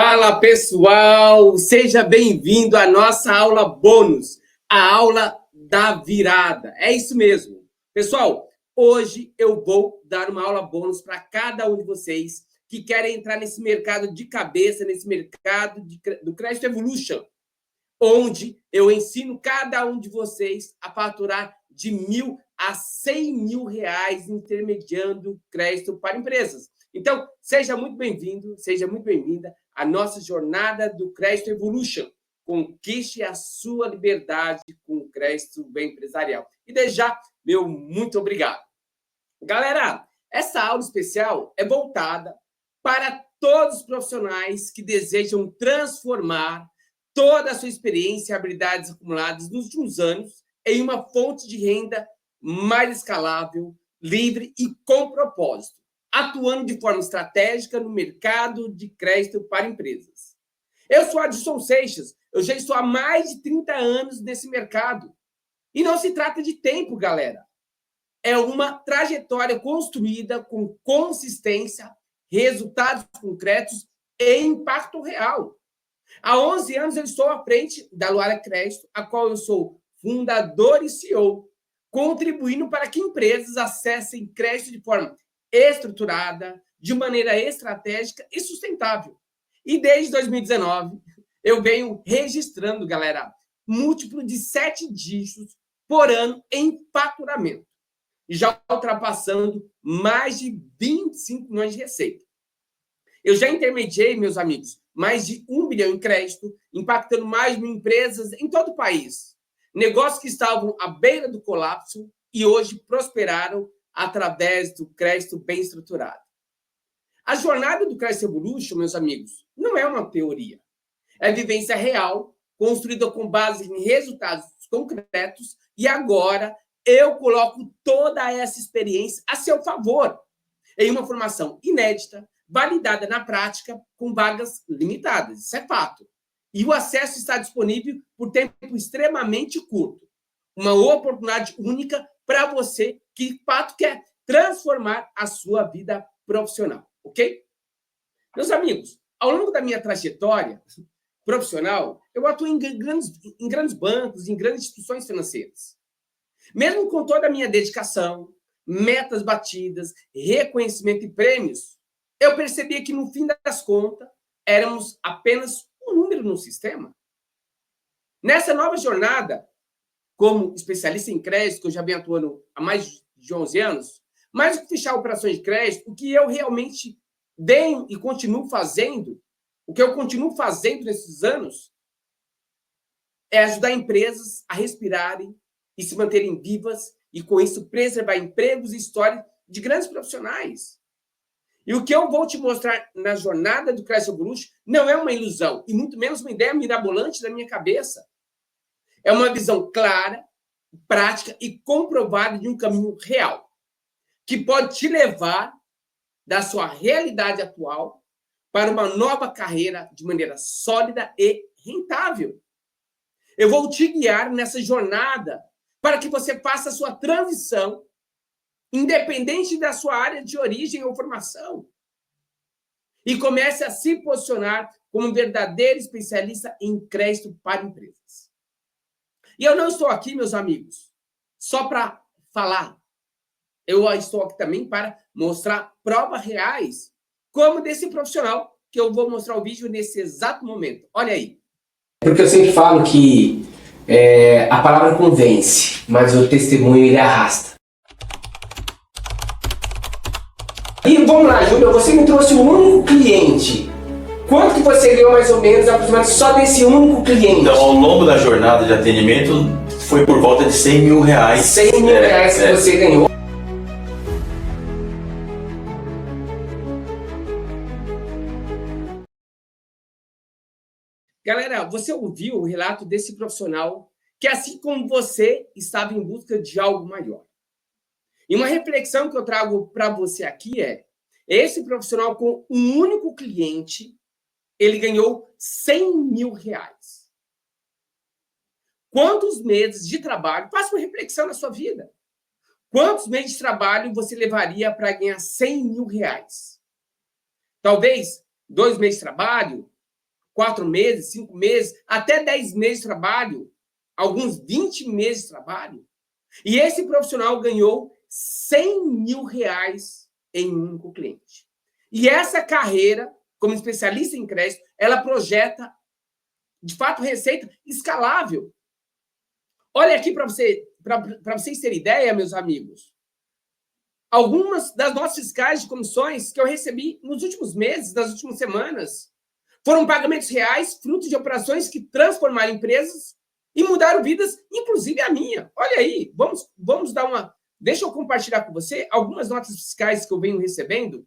Fala, pessoal! Seja bem-vindo à nossa aula bônus, a aula da virada. É isso mesmo. Pessoal, hoje eu vou dar uma aula bônus para cada um de vocês que querem entrar nesse mercado de cabeça, nesse mercado do Crédito Evolution, onde eu ensino cada um de vocês a faturar de R$ 1.000 a R$ 100.000 intermediando crédito para empresas. Então, seja muito bem-vindo, seja muito bem-vinda à nossa jornada do Crédito Evolution. Conquiste a sua liberdade com o crédito bem empresarial. E desde já, meu muito obrigado. Galera, essa aula especial é voltada para todos os profissionais que desejam transformar toda a sua experiência e habilidades acumuladas nos últimos anos em uma fonte de renda mais escalável, livre e com propósito, atuando de forma estratégica no mercado de crédito para empresas. Eu sou Adilson Seixas, eu já estou há mais de 30 anos nesse mercado. E não se trata de tempo, galera. É uma trajetória construída com consistência, resultados concretos e impacto real. Há 11 anos eu estou à frente da Luara Crédito, a qual eu sou fundador e CEO, contribuindo para que empresas acessem crédito de forma estruturada, de maneira estratégica e sustentável. E desde 2019, eu venho registrando, galera, múltiplo de 7 dígitos por ano em faturamento, já ultrapassando mais de 25 milhões de receita. Eu já intermediei, meus amigos, mais de 1 bilhão em crédito, impactando mais de 1.000 empresas em todo o país. Negócios que estavam à beira do colapso e hoje prosperaram através do crédito bem estruturado. A jornada do Crédito Evolution, meus amigos, não é uma teoria. É vivência real, construída com base em resultados concretos, e agora eu coloco toda essa experiência a seu favor, em uma formação inédita, validada na prática, com vagas limitadas. Isso é fato. E o acesso está disponível por tempo extremamente curto. Uma oportunidade única para você que, de fato, quer transformar a sua vida profissional, ok? Meus amigos, ao longo da minha trajetória profissional, eu atuo em grandes bancos, em grandes instituições financeiras. Mesmo com toda a minha dedicação, metas batidas, reconhecimento e prêmios, eu percebia que, no fim das contas, éramos apenas um número no sistema. Nessa nova jornada, como especialista em crédito, que eu já venho atuando há mais de 11 anos, mais do que fechar operações de crédito, o que eu realmente venho e continuo fazendo, o que eu continuo fazendo nesses anos, é ajudar empresas a respirarem e se manterem vivas e, com isso, preservar empregos e histórias de grandes profissionais. E o que eu vou te mostrar na jornada do Crédito Evolution não é uma ilusão, e muito menos uma ideia mirabolante da minha cabeça. É uma visão clara, prática e comprovada de um caminho real, que pode te levar da sua realidade atual para uma nova carreira de maneira sólida e rentável. Eu vou te guiar nessa jornada para que você faça a sua transição, independente da sua área de origem ou formação, e comece a se posicionar como um verdadeiro especialista em crédito para empresas. E eu não estou aqui, meus amigos, só para falar. Eu estou aqui também para mostrar provas reais, como desse profissional, que eu vou mostrar o vídeo nesse exato momento. Olha aí. Porque eu sempre falo que a palavra convence, mas o testemunho ele arrasta. E vamos lá, Júlio, você me trouxe um único cliente. Quanto que você ganhou mais ou menos, aproximadamente, só desse único cliente? Então, ao longo da jornada de atendimento, foi por volta de R$ 100.000. R$100.000 que você ganhou. Galera, você ouviu o relato desse profissional que, assim como você, estava em busca de algo maior. E uma reflexão que eu trago para você aqui é: esse profissional com um único cliente, ele ganhou R$ 100.000. Quantos meses de trabalho, faça uma reflexão na sua vida. Quantos meses de trabalho você levaria para ganhar R$ 100.000? Talvez 2 meses de trabalho, 4 meses, 5 meses, até 10 meses de trabalho, alguns 20 meses de trabalho. E esse profissional ganhou R$100 mil em um único cliente. E essa carreira, como especialista em crédito, ela projeta, de fato, receita escalável. Olha aqui para vocês terem ideia, meus amigos. Algumas das notas fiscais de comissões que eu recebi nos últimos meses, nas últimas semanas, foram pagamentos reais, frutos de operações que transformaram empresas e mudaram vidas, inclusive a minha. Olha aí, vamos dar uma... Deixa eu compartilhar com você algumas notas fiscais que eu venho recebendo.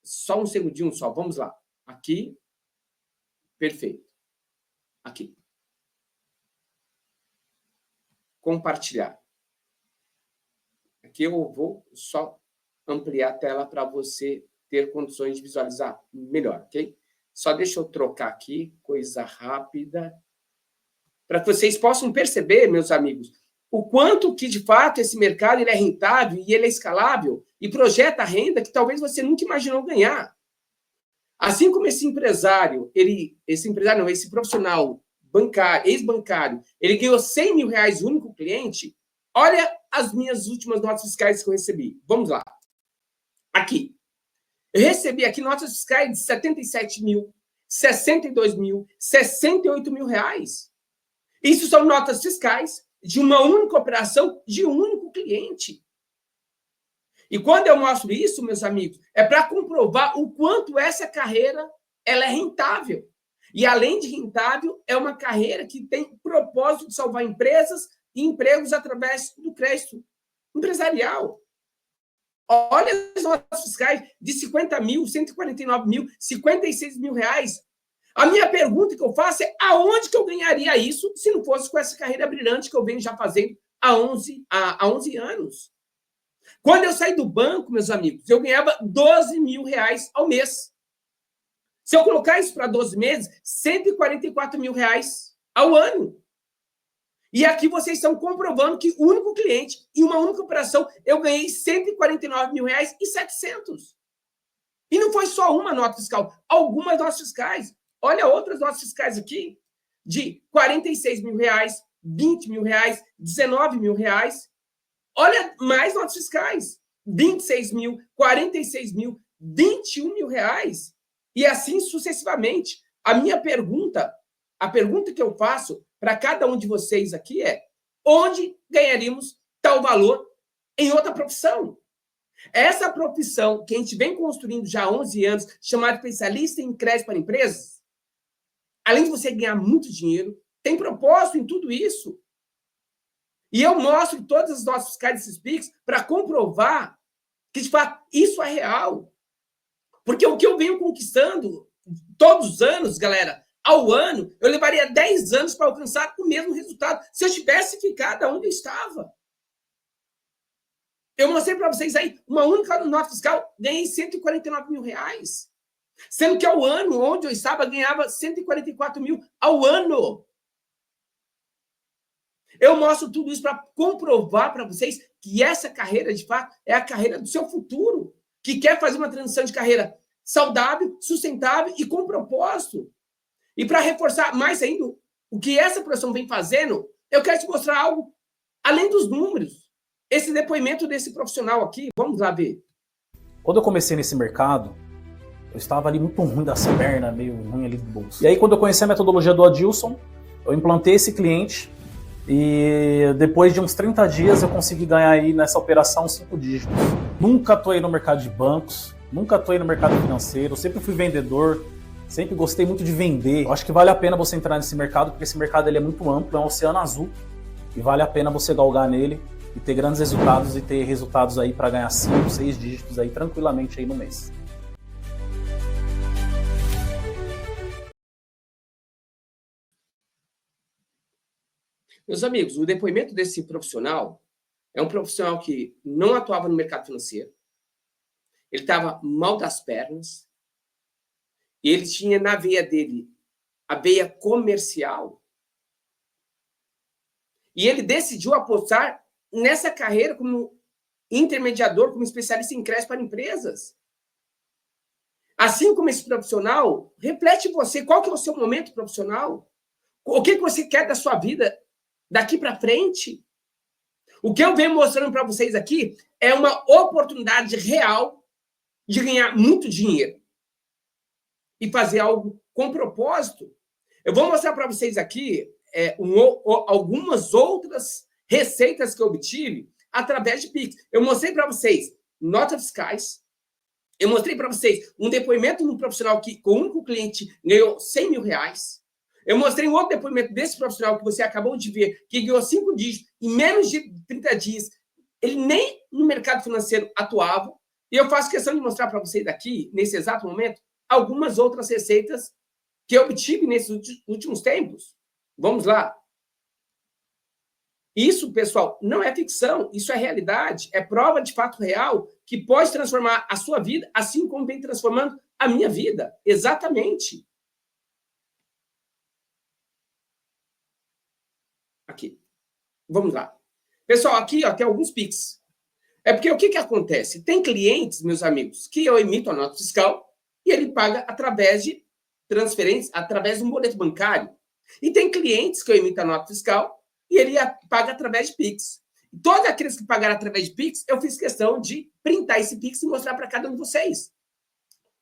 Só um segundinho só, vamos lá. Aqui. Perfeito. Aqui. Compartilhar. Aqui eu vou só ampliar a tela para você ter condições de visualizar melhor, ok? Só deixa eu trocar aqui, coisa rápida, para que vocês possam perceber, meus amigos, o quanto que, de fato, esse mercado ele é rentável e ele é escalável e projeta renda que talvez você nunca imaginou ganhar. Assim como esse empresário, esse profissional bancário, ex-bancário, ele ganhou R$100 mil único cliente, olha as minhas últimas notas fiscais que eu recebi. Vamos lá. Aqui. Eu recebi aqui notas fiscais de 77 mil, 62 mil, 68 mil reais. Isso são notas fiscais de uma única operação, de um único cliente. E quando eu mostro isso, meus amigos, é para comprovar o quanto essa carreira ela é rentável. E, além de rentável, é uma carreira que tem propósito de salvar empresas e empregos através do crédito empresarial. Olha as notas fiscais de 50 mil, 149 mil, 56 mil reais. A minha pergunta que eu faço é aonde que eu ganharia isso se não fosse com essa carreira brilhante que eu venho já fazendo há 11 anos? Quando eu saí do banco, meus amigos, eu ganhava R$12 mil ao mês. Se eu colocar isso para 12 meses, R$144 mil ao ano. E aqui vocês estão comprovando que o único cliente, em uma única operação, eu ganhei R$149 mil e 700. E não foi só uma nota fiscal, algumas notas fiscais. Olha outras notas fiscais aqui, de R$46 mil, R$20 mil, R$19 mil. Olha mais notas fiscais, 26 mil, 46 mil, 21 mil reais. E assim sucessivamente. A pergunta que eu faço para cada um de vocês aqui é: onde ganharíamos tal valor em outra profissão? Essa profissão que a gente vem construindo já há 11 anos, chamada especialista em crédito para empresas, além de você ganhar muito dinheiro, tem propósito em tudo isso. E eu mostro todas as notas fiscais desses PIX para comprovar que, de fato, isso é real. Porque o que eu venho conquistando todos os anos, galera, ao ano, eu levaria 10 anos para alcançar o mesmo resultado se eu tivesse ficado onde eu estava. Eu mostrei para vocês aí, uma única nota fiscal, ganhei R$149 mil. Sendo que ao ano, onde eu estava, ganhava R$144 mil ao ano. Eu mostro tudo isso para comprovar para vocês que essa carreira, de fato, é a carreira do seu futuro, que quer fazer uma transição de carreira saudável, sustentável e com propósito. E para reforçar mais ainda o que essa profissão vem fazendo, eu quero te mostrar algo além dos números. Esse depoimento desse profissional aqui, vamos lá ver. Quando eu comecei nesse mercado, eu estava ali muito ruim das pernas, meio ruim ali do bolso. E aí, quando eu conheci a metodologia do Adilson, eu implantei esse cliente e depois de uns 30 dias eu consegui ganhar aí nessa operação 5 dígitos. Nunca atuei no mercado de bancos, nunca atuei no mercado financeiro, sempre fui vendedor, sempre gostei muito de vender. Eu acho que vale a pena você entrar nesse mercado, porque esse mercado ele é muito amplo, é um oceano azul, e vale a pena você galgar nele e ter grandes resultados e ter resultados aí para ganhar 5, 6 dígitos aí tranquilamente aí no mês. Meus amigos, o depoimento desse profissional é um profissional que não atuava no mercado financeiro, ele estava mal das pernas, e ele tinha na veia dele a veia comercial, e ele decidiu apostar nessa carreira como intermediador, como especialista em crédito para empresas. Assim como esse profissional, reflete você, qual que é o seu momento profissional? O que você quer da sua vida daqui para frente? O que eu venho mostrando para vocês aqui é uma oportunidade real de ganhar muito dinheiro e fazer algo com propósito. Eu vou mostrar para vocês aqui algumas outras receitas que eu obtive através de Pix. Eu mostrei para vocês notas fiscais. Eu mostrei para vocês um depoimento de um profissional que, com o único cliente, ganhou 100 mil reais. Eu mostrei um outro depoimento desse profissional que você acabou de ver, que ganhou 5 dígitos em menos de 30 dias. Ele nem no mercado financeiro atuava. E eu faço questão de mostrar para vocês aqui, nesse exato momento, algumas outras receitas que eu obtive nesses últimos tempos. Vamos lá. Isso, pessoal, não é ficção, isso é realidade, é prova de fato real que pode transformar a sua vida, assim como vem transformando a minha vida. Exatamente. Aqui. Vamos lá. Pessoal, aqui ó, tem alguns Pix. É porque o que acontece? Tem clientes, meus amigos, que eu emito a nota fiscal e ele paga através de transferência, através de um boleto bancário. E tem clientes que eu emito a nota fiscal e ele paga através de Pix. Todos aqueles que pagaram através de Pix, eu fiz questão de printar esse Pix e mostrar para cada um de vocês.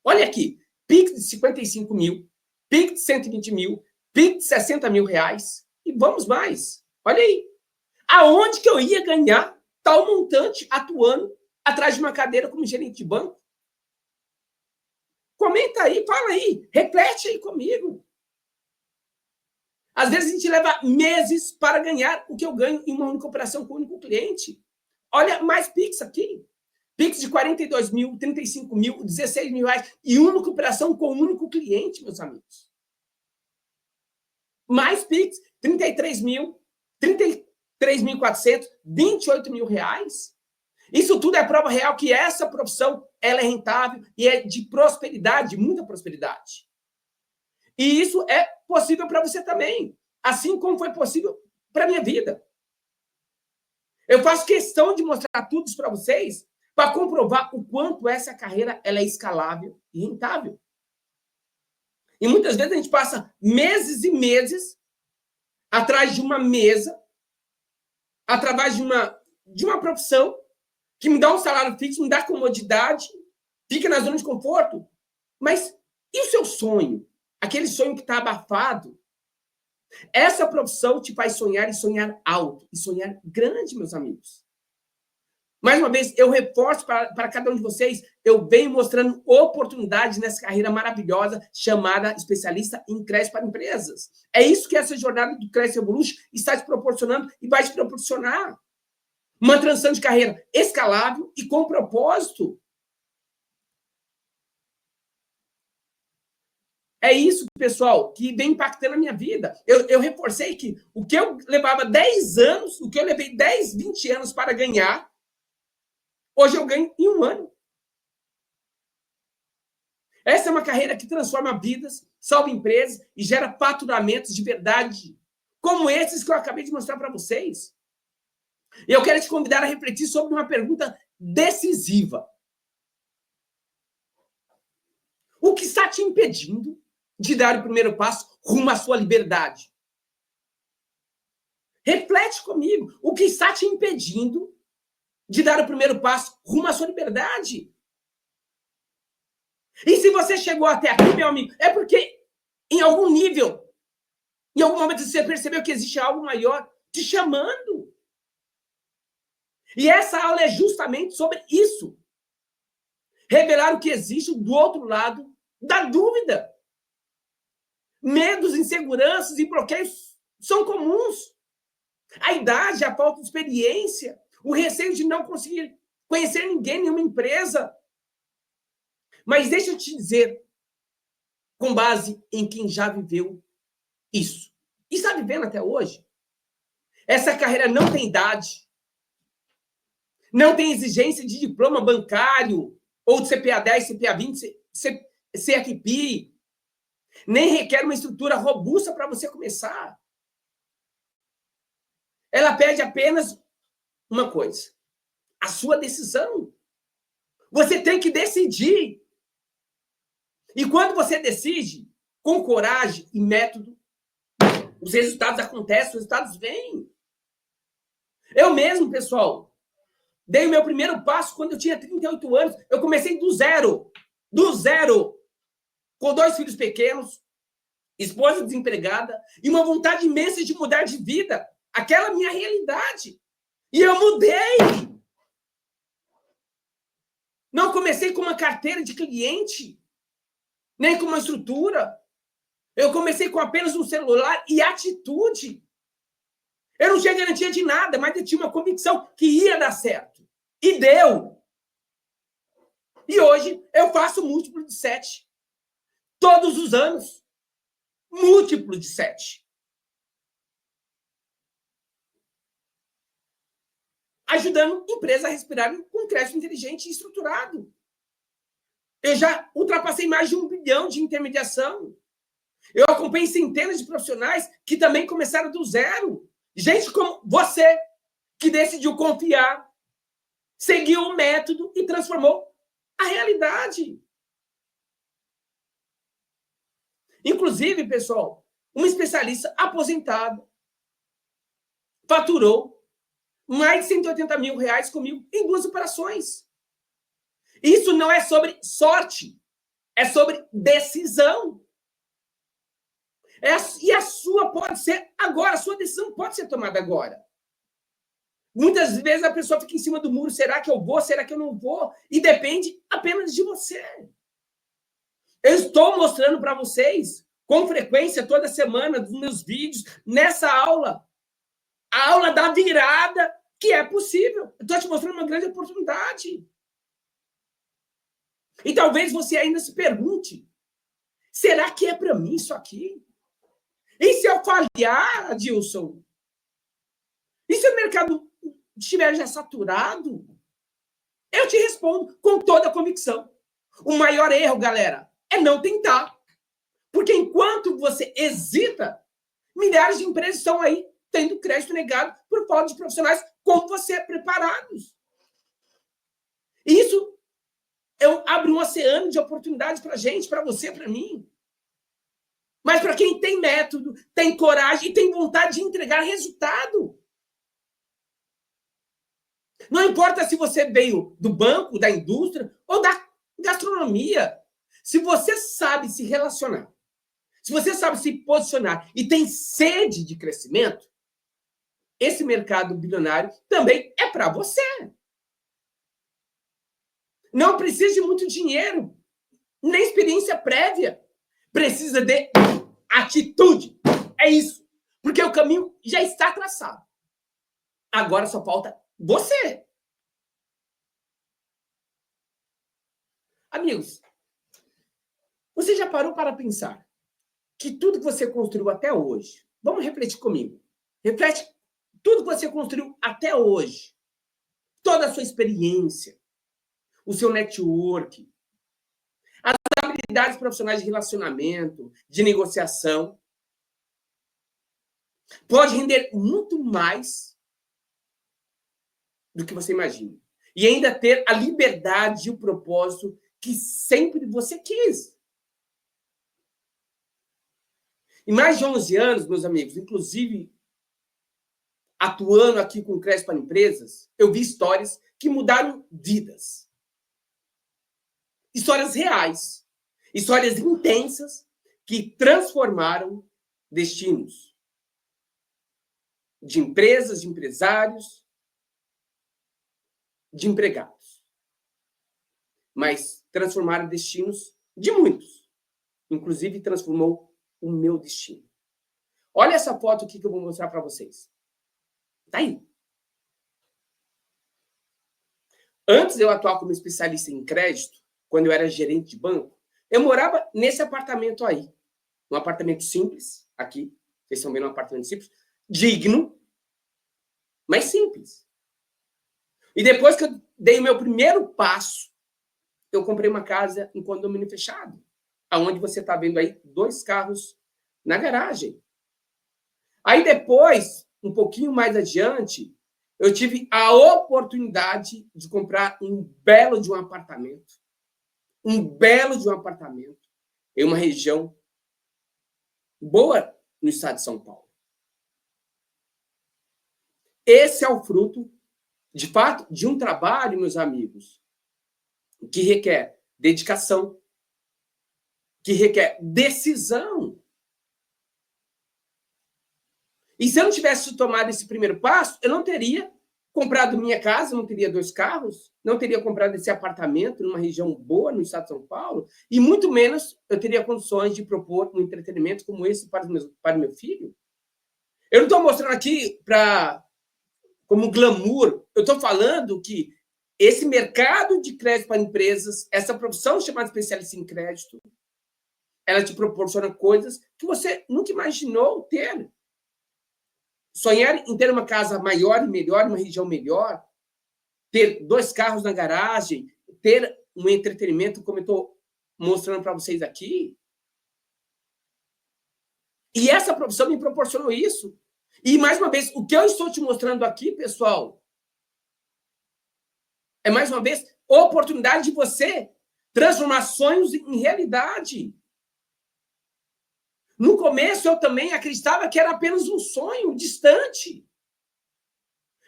Olha aqui, Pix de 55 mil, Pix de 120 mil, Pix de 60 mil reais e vamos mais. Olha aí. Aonde que eu ia ganhar tal montante atuando atrás de uma cadeira como gerente de banco? Comenta aí, fala aí, reflete aí comigo. Às vezes a gente leva meses para ganhar o que eu ganho em uma única operação com um único cliente. Olha mais Pix aqui. Pix de 42 mil, 35 mil, 16 mil reais e uma única operação com um único cliente, meus amigos. Mais Pix, 33 mil, 33.400, 28 mil reais. Isso tudo é prova real que essa profissão ela é rentável e é de prosperidade, muita prosperidade. E isso é possível para você também, assim como foi possível para a minha vida. Eu faço questão de mostrar tudo isso para vocês para comprovar o quanto essa carreira ela é escalável e rentável. E muitas vezes a gente passa meses e meses atrás de uma mesa, através de uma profissão que me dá um salário fixo, me dá comodidade, fica na zona de conforto. Mas e o seu sonho? Aquele sonho que está abafado? Essa profissão te faz sonhar e sonhar alto, e sonhar grande, meus amigos. Mais uma vez, eu reforço para cada um de vocês, eu venho mostrando oportunidades nessa carreira maravilhosa chamada especialista em crédito para empresas. É isso que essa jornada do Cresce Evolution está te proporcionando e vai te proporcionar. Uma transição de carreira escalável e com propósito. É isso, pessoal, que vem impactando a minha vida. Eu reforcei que o que eu levava 10 anos, o que eu levei 10, 20 anos para ganhar, hoje eu ganho em 1 ano. Essa é uma carreira que transforma vidas, salva empresas e gera faturamentos de verdade, como esses que eu acabei de mostrar para vocês. E eu quero te convidar a refletir sobre uma pergunta decisiva. O que está te impedindo de dar o primeiro passo rumo à sua liberdade? Reflete comigo. O que está te impedindo de dar o primeiro passo rumo à sua liberdade? E se você chegou até aqui, meu amigo, é porque em algum nível, em algum momento você percebeu que existe algo maior te chamando. E essa aula é justamente sobre isso. Revelar o que existe do outro lado da dúvida. Medos, inseguranças e bloqueios são comuns. A idade, a falta de experiência, o receio de não conseguir conhecer ninguém, nenhuma empresa. Mas deixa eu te dizer, com base em quem já viveu isso. E está vivendo até hoje. Essa carreira não tem idade. Não tem exigência de diploma bancário, ou de CPA 10, CPA 20, CFP. Nem requer uma estrutura robusta para você começar. Ela pede apenas uma coisa: a sua decisão. Você tem que decidir. E quando você decide com coragem e método, os resultados acontecem, os resultados vêm. Eu mesmo, pessoal, dei o meu primeiro passo quando eu tinha 38 anos. Eu comecei do zero. Do zero. Com 2 filhos pequenos, esposa desempregada e uma vontade imensa de mudar de vida. Aquela minha realidade. E eu mudei. Não comecei com uma carteira de cliente, nem com uma estrutura. Eu comecei com apenas um celular e atitude. Eu não tinha garantia de nada, mas eu tinha uma convicção que ia dar certo. E deu. E hoje eu faço múltiplo de 7. Todos os anos. Múltiplo de 7. Ajudando empresas a respirarem com crédito inteligente e estruturado. Eu já ultrapassei mais de 1 bilhão de intermediação. Eu acompanhei centenas de profissionais que também começaram do zero. Gente como você, que decidiu confiar, seguiu o método e transformou a realidade. Inclusive, pessoal, uma especialista aposentada faturou mais de 180 mil reais comigo em 2 operações. Isso não é sobre sorte, é sobre decisão. E a sua pode ser agora, a sua decisão pode ser tomada agora. Muitas vezes a pessoa fica em cima do muro, será que eu vou, será que eu não vou? E depende apenas de você. Eu estou mostrando para vocês, com frequência, toda semana, nos meus vídeos, nessa aula, a aula da virada, que é possível. Eu estou te mostrando uma grande oportunidade. E talvez você ainda se pergunte, será que é para mim isso aqui? E se eu falhar, Adilson? E se o mercado estiver já saturado? Eu te respondo com toda a convicção. O maior erro, galera, é não tentar. Porque enquanto você hesita, milhares de empresas estão aí tendo crédito negado por falta de profissionais como você, preparados. E isso abre um oceano de oportunidades para a gente, para você, para mim. Mas para quem tem método, tem coragem e tem vontade de entregar resultado. Não importa se você veio do banco, da indústria ou da gastronomia. Se você sabe se relacionar, se você sabe se posicionar e tem sede de crescimento, esse mercado bilionário também é para você. Não precisa de muito dinheiro, nem experiência prévia. Precisa de atitude. É isso. Porque o caminho já está traçado. Agora só falta você. Amigos, você já parou para pensar que tudo que você construiu até hoje, vamos refletir comigo. Reflete tudo que você construiu até hoje, toda a sua experiência, o seu network, as habilidades profissionais de relacionamento, de negociação, pode render muito mais do que você imagina. E ainda ter a liberdade e o propósito que sempre você quis. Em mais de 11 anos, meus amigos, inclusive atuando aqui com crédito para empresas, eu vi histórias que mudaram vidas. Histórias reais. Histórias intensas que transformaram destinos. De empresas, de empresários, de empregados. Mas transformaram destinos de muitos. Inclusive transformou o meu destino. Olha essa foto aqui que eu vou mostrar para vocês. Tá aí. Antes de eu atuar como especialista em crédito, quando eu era gerente de banco, eu morava nesse apartamento aí. Um apartamento simples, aqui. Vocês estão vendo um apartamento simples. Digno, mas simples. E depois que eu dei o meu primeiro passo, eu comprei uma casa em condomínio fechado. Aonde você está vendo aí 2 carros na garagem. Aí depois, um pouquinho mais adiante, eu tive a oportunidade de comprar um belo de um apartamento. Um belo de um apartamento. em uma região boa no estado de São Paulo. Esse é o fruto, de fato, de um trabalho, meus amigos, que requer dedicação, que requer decisão. E se eu não tivesse tomado esse primeiro passo, eu não teria comprado minha casa, não teria 2 carros, não teria comprado esse apartamento numa região boa no estado de São Paulo, e muito menos eu teria condições de propor um entretenimento como esse para o meu filho. Eu não estou mostrando aqui como glamour, eu estou falando que esse mercado de crédito para empresas, essa profissão chamada especialista em crédito, ela te proporciona coisas que você nunca imaginou ter. Sonhar em ter uma casa maior e melhor, uma região melhor, ter 2 carros na garagem, ter um entretenimento, como eu estou mostrando para vocês aqui. E essa profissão me proporcionou isso. E, mais uma vez, o que eu estou te mostrando aqui, pessoal, é, mais uma vez, oportunidade de você transformar sonhos em realidade. No começo, eu também acreditava que era apenas um sonho distante.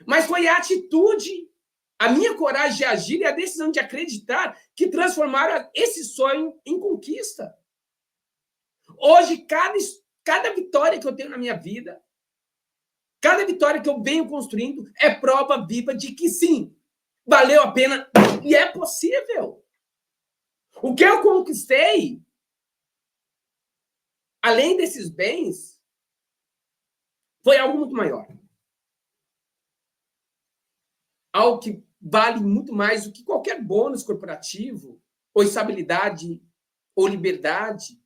Mas foi a atitude, a minha coragem de agir e a decisão de acreditar que transformaram esse sonho em conquista. Hoje, cada vitória que eu tenho na minha vida, cada vitória que eu venho construindo é prova viva de que sim, valeu a pena e é possível. O que eu conquistei, além desses bens, foi algo muito maior. Algo que vale muito mais do que qualquer bônus corporativo, ou estabilidade, ou liberdade.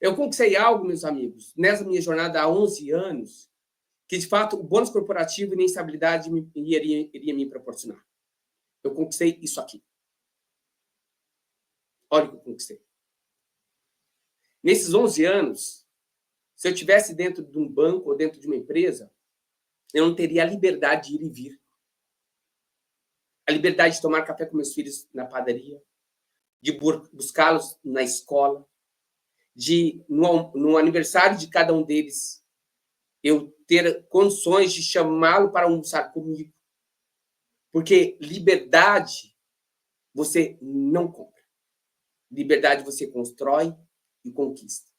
Eu conquistei algo, meus amigos, nessa minha jornada há 11 anos, que, de fato, o bônus corporativo e nem estabilidade iria me proporcionar. Eu conquistei isso aqui. Olha o que eu conquistei. Nesses 11 anos, se eu estivesse dentro de um banco ou dentro de uma empresa, eu não teria a liberdade de ir e vir. A liberdade de tomar café com meus filhos na padaria, de buscá-los na escola, de, no aniversário de cada um deles, eu ter condições de chamá-lo para almoçar comigo. Porque liberdade você não compra. Liberdade você constrói e conquista.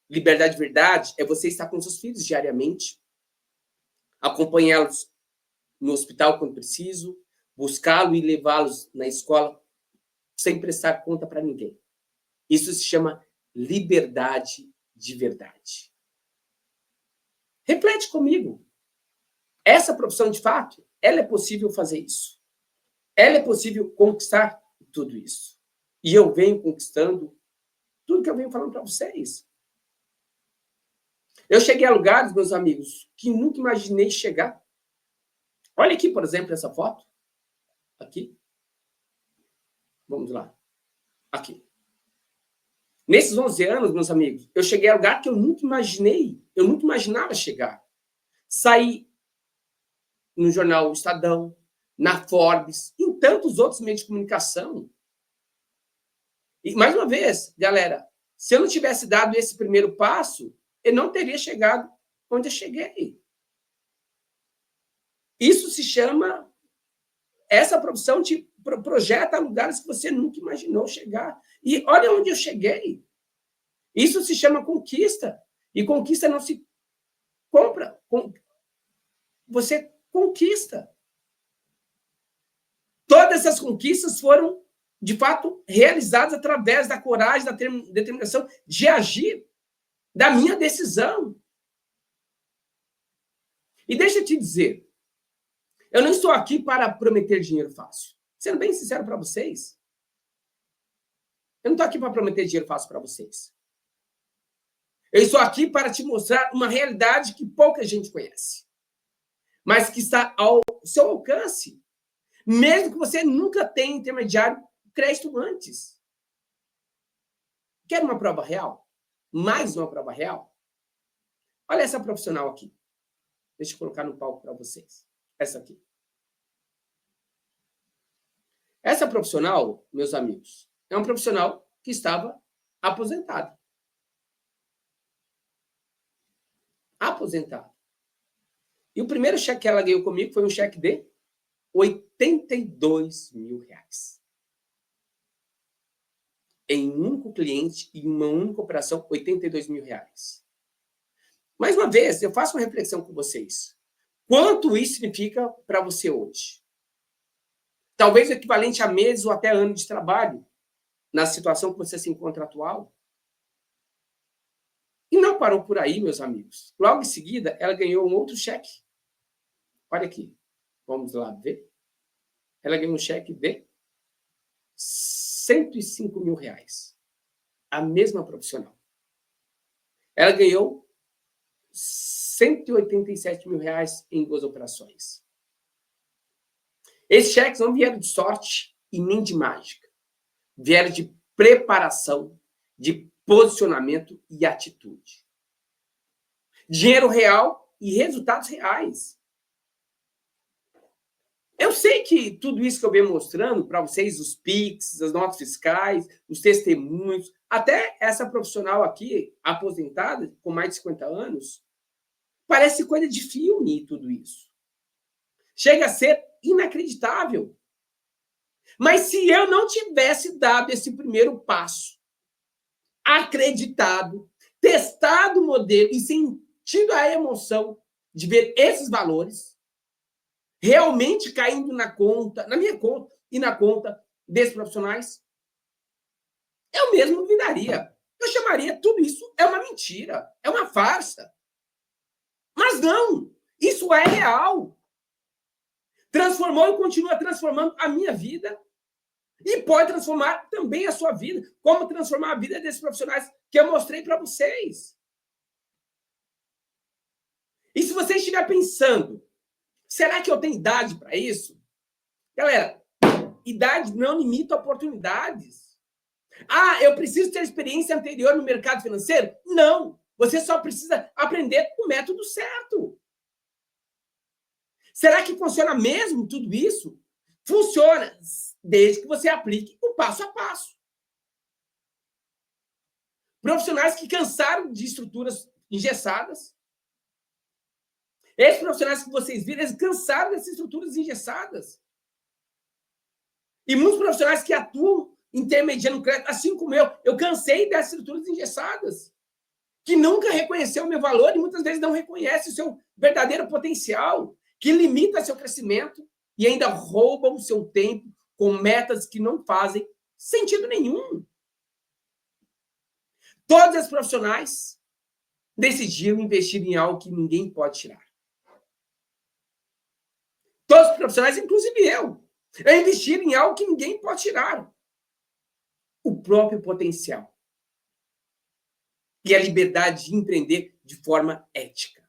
Liberdade de verdade é você estar com seus filhos diariamente, acompanhá-los no hospital quando preciso, buscá-los e levá-los na escola sem prestar conta para ninguém. Isso se chama liberdade de verdade. Reflete comigo. Essa profissão, de fato, ela é possível fazer isso. Ela é possível conquistar tudo isso. E eu venho conquistando tudo que eu venho falando para vocês. Eu cheguei a lugares, meus amigos, que nunca imaginei chegar. Olha aqui, por exemplo, essa foto. Aqui. Vamos lá. Aqui. Nesses 11 anos, meus amigos, eu cheguei a lugar que eu nunca imaginei. Eu nunca imaginava chegar. Saí no jornal Estadão, na Forbes, em tantos outros meios de comunicação. E, mais uma vez, galera, se eu não tivesse dado esse primeiro passo, eu não teria chegado onde eu cheguei. Isso se chama... Essa profissão te projeta lugares que você nunca imaginou chegar. E olha onde eu cheguei. Isso se chama conquista. E conquista não se compra. Você conquista. Todas essas conquistas foram, de fato, realizadas através da coragem, da determinação de agir, da minha decisão. E deixa eu te dizer, eu não estou aqui para prometer dinheiro fácil. Sendo bem sincero para vocês, eu não estou aqui para prometer dinheiro fácil para vocês. Eu estou aqui para te mostrar uma realidade que pouca gente conhece, mas que está ao seu alcance, mesmo que você nunca tenha intermediário crédito antes. Quer uma prova real? Mais uma prova real? Olha essa profissional aqui. Deixa eu colocar no palco para vocês. Essa aqui. Essa profissional, meus amigos, é um profissional que estava aposentado. Aposentado. E o primeiro cheque que ela ganhou comigo foi um cheque de R$82 mil. Em um único cliente e uma única operação, R$82 mil. Mais uma vez, eu faço uma reflexão com vocês. Quanto isso significa para você hoje? Talvez o equivalente a meses ou até anos de trabalho, na situação que você se encontra atual. E não parou por aí, meus amigos. Logo em seguida, ela ganhou um outro cheque. Olha aqui. Vamos lá ver. Ela ganhou um cheque de R$105 mil. A mesma profissional. Ela ganhou R$187 mil em 2 operações. Esses cheques não vieram de sorte e nem de mágica. Vieram de preparação, de posicionamento e atitude. Dinheiro real e resultados reais. Eu sei que tudo isso que eu venho mostrando para vocês, os PIX, as notas fiscais, os testemunhos, até essa profissional aqui, aposentada, com mais de 50 anos, parece coisa de filme tudo isso. Chega a ser inacreditável. Mas se eu não tivesse dado esse primeiro passo, acreditado, testado o modelo e sentido a emoção de ver esses valores realmente caindo na conta, na minha conta e na conta desses profissionais, eu mesmo duvidaria. Eu chamaria tudo isso é uma mentira, é uma farsa. Mas não, isso é real. Transformou e continua transformando a minha vida. E pode transformar também a sua vida. Como transformar a vida desses profissionais que eu mostrei para vocês. E se você estiver pensando, será que eu tenho idade para isso? Galera, idade não limita oportunidades. Ah, eu preciso ter experiência anterior no mercado financeiro? Não. Você só precisa aprender o método certo. Será que funciona mesmo tudo isso? Funciona, desde que você aplique o passo a passo. Profissionais que cansaram de estruturas engessadas. Esses profissionais que vocês viram, eles cansaram dessas estruturas engessadas. E muitos profissionais que atuam intermediando crédito, assim como eu cansei dessas estruturas engessadas. Que nunca reconheceu o meu valor e muitas vezes não reconhece o seu verdadeiro potencial, que limita seu crescimento e ainda roubam o seu tempo com metas que não fazem sentido nenhum. Todos os profissionais decidiram investir em algo que ninguém pode tirar. Todos os profissionais, inclusive eu investiram em algo que ninguém pode tirar. O próprio potencial. E a liberdade de empreender de forma ética.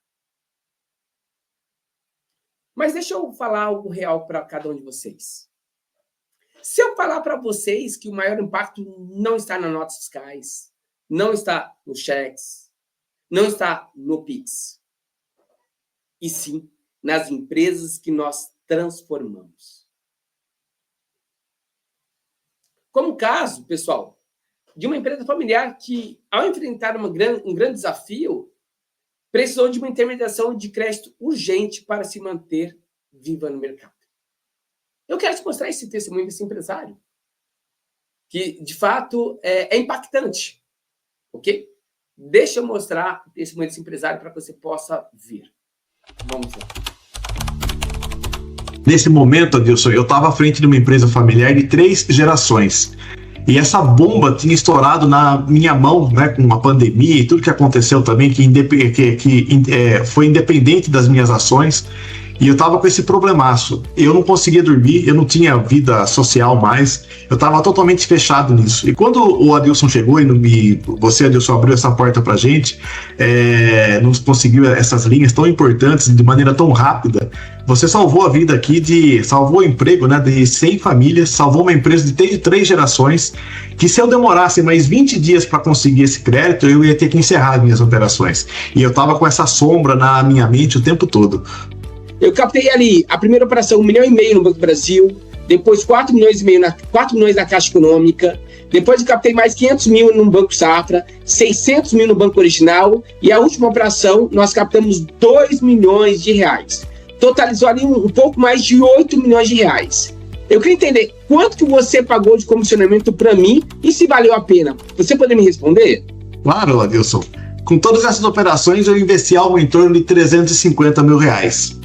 Mas deixa eu falar algo real para cada um de vocês. Se eu falar para vocês que o maior impacto não está nas notas fiscais, não está nos cheques, não está no PIX, e sim nas empresas que nós transformamos. Como caso, pessoal, de uma empresa familiar que, ao enfrentar um grande desafio, precisou de uma intermediação de crédito urgente para se manter viva no mercado. Eu quero te mostrar esse testemunho desse empresário, que, de fato, é impactante. Ok? Deixa eu mostrar o testemunho desse empresário para que você possa ver. Vamos lá. Nesse momento, Adilson, eu estava à frente de uma empresa familiar de 3 gerações. E essa bomba tinha estourado na minha mão, né, com a pandemia e tudo que aconteceu também, que foi independente das minhas ações. E eu tava com esse problemaço. Eu não conseguia dormir, eu não tinha vida social mais, eu tava totalmente fechado nisso. E quando o Adilson chegou você, Adilson, abriu essa porta pra gente, nos conseguiu essas linhas tão importantes de maneira tão rápida, você salvou a vida aqui, salvou o emprego, né, de 100 famílias, salvou uma empresa de 3 gerações, que se eu demorasse mais 20 dias para conseguir esse crédito, eu ia ter que encerrar as minhas operações. E eu tava com essa sombra na minha mente o tempo todo. Eu captei ali a primeira operação, 1,5 milhão no Banco do Brasil, depois 4 milhões na Caixa Econômica, Depois eu captei mais 500 mil no Banco Safra, 600 mil no Banco Original e a última operação nós captamos 2 milhões de reais. Totalizou ali um pouco mais de 8 milhões de reais. Eu queria entender quanto que você pagou de comissionamento para mim e se valeu a pena. Você poderia me responder? Claro, Adilson. Com todas essas operações, eu investi algo em torno de 350 mil reais.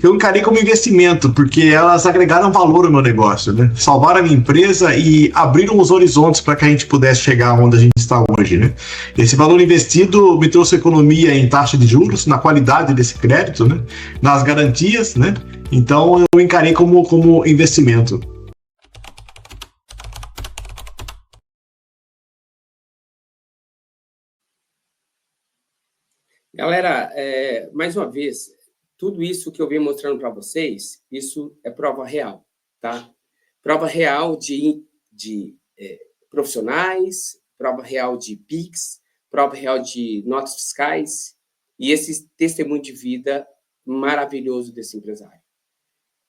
Eu encarei como investimento, porque elas agregaram valor ao meu negócio, né? Salvaram a minha empresa e abriram os horizontes para que a gente pudesse chegar onde a gente está hoje, né? Esse valor investido me trouxe economia em taxa de juros, na qualidade desse crédito, né? Nas garantias, né? Então, eu encarei como investimento. Galera, mais uma vez, tudo isso que eu venho mostrando para vocês, isso é prova real, tá? Prova real de profissionais, prova real de PIX, prova real de notas fiscais e esse testemunho de vida maravilhoso desse empresário.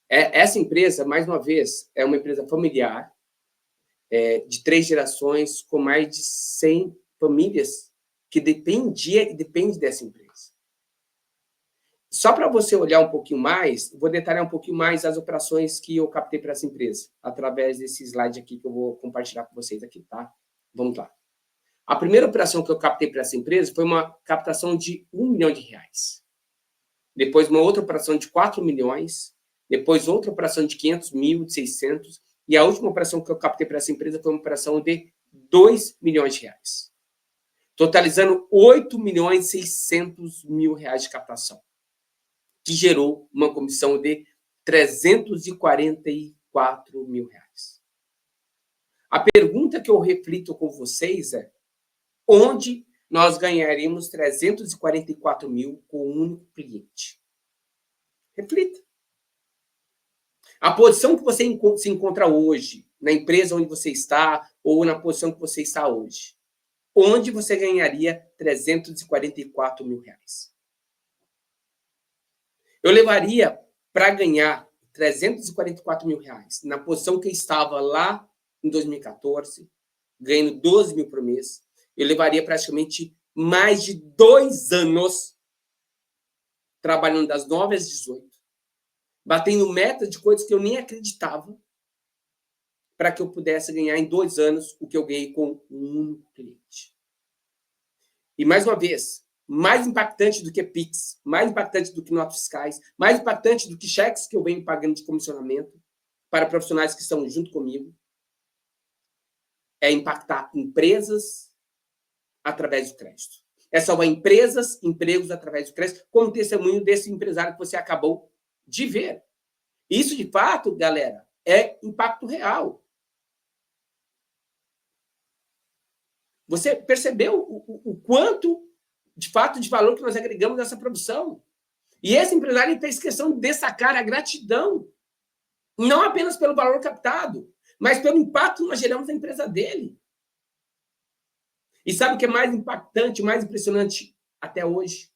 Essa empresa, mais uma vez, é uma empresa familiar, de 3 gerações, com mais de 100 famílias que depende dessa empresa. Só para você olhar um pouquinho mais, vou detalhar um pouquinho mais as operações que eu captei para essa empresa, através desse slide aqui que eu vou compartilhar com vocês aqui, tá? Vamos lá. A primeira operação que eu captei para essa empresa foi uma captação de 1 milhão de reais. Depois, uma outra operação de 4 milhões. Depois, outra operação de 500 mil, de 600. E a última operação que eu captei para essa empresa foi uma operação de 2 milhões de reais. Totalizando 8 milhões e 600 mil reais de captação, que gerou uma comissão de 344 mil reais. A pergunta que eu reflito com vocês é: onde nós ganharíamos 344 mil com um único cliente? Reflita. A posição que você se encontra hoje, na empresa onde você está, ou na posição que você está hoje, onde você ganharia 344 mil reais? Eu levaria para ganhar 344 mil reais na posição que eu estava lá em 2014, ganhando 12 mil por mês. Eu levaria praticamente mais de 2 anos trabalhando das 9 às 18, batendo meta de coisas que eu nem acreditava, para que eu pudesse ganhar em 2 anos o que eu ganhei com um único cliente. E mais uma vez, mais impactante do que PIX, mais impactante do que notas fiscais, mais impactante do que cheques que eu venho pagando de comissionamento para profissionais que estão junto comigo, é impactar empresas através do crédito. É salvar empresas, empregos através do crédito, como testemunho desse empresário que você acabou de ver. Isso, de fato, galera, é impacto real. Você percebeu o quanto, de fato, de valor que nós agregamos nessa produção? E esse empresário fez questão de destacar a gratidão, não apenas pelo valor captado, mas pelo impacto que nós geramos na empresa dele. E sabe o que é mais impactante, mais impressionante até hoje?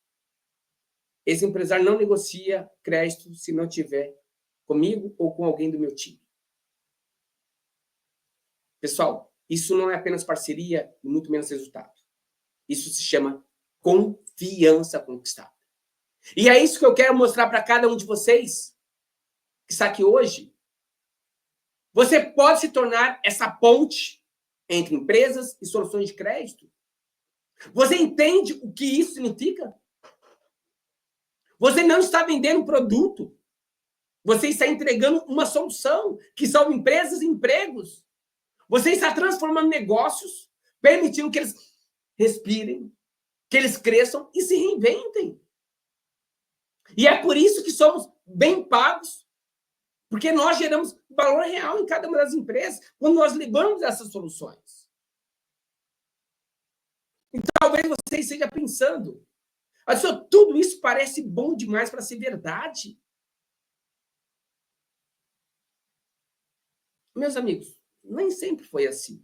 Esse empresário não negocia crédito se não tiver comigo ou com alguém do meu time. Pessoal, isso não é apenas parceria e muito menos resultado. Isso se chama confiança conquistada. E é isso que eu quero mostrar para cada um de vocês que está aqui hoje. Você pode se tornar essa ponte entre empresas e soluções de crédito. Você entende o que isso significa? Você não está vendendo um produto. Você está entregando uma solução que salva empresas e empregos. Você está transformando negócios, permitindo que eles respirem, que eles cresçam e se reinventem. E é por isso que somos bem pagos, porque nós geramos valor real em cada uma das empresas quando nós levamos essas soluções. Então, talvez você esteja pensando, tudo isso parece bom demais para ser verdade. Meus amigos, nem sempre foi assim.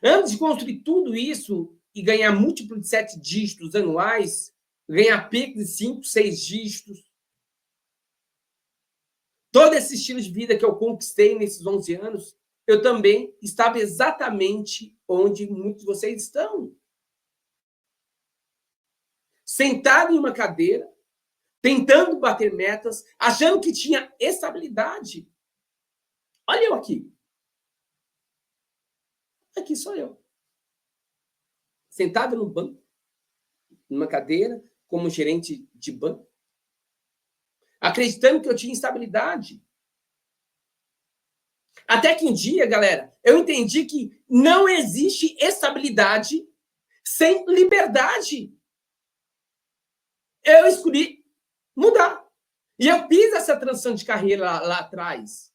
Antes de construir tudo isso e ganhar múltiplo de 7 dígitos anuais, ganhar PIX de 5, 6 dígitos, todo esse estilo de vida que eu conquistei nesses 11 anos, eu também estava exatamente onde muitos de vocês estão. Sentado em uma cadeira, tentando bater metas, achando que tinha estabilidade. Olha eu aqui. Aqui sou eu. Sentado no banco, numa cadeira, como gerente de banco, acreditando que eu tinha estabilidade. Até que um dia, galera, eu entendi que não existe estabilidade sem liberdade. Eu escolhi mudar. E eu fiz essa transição de carreira lá atrás.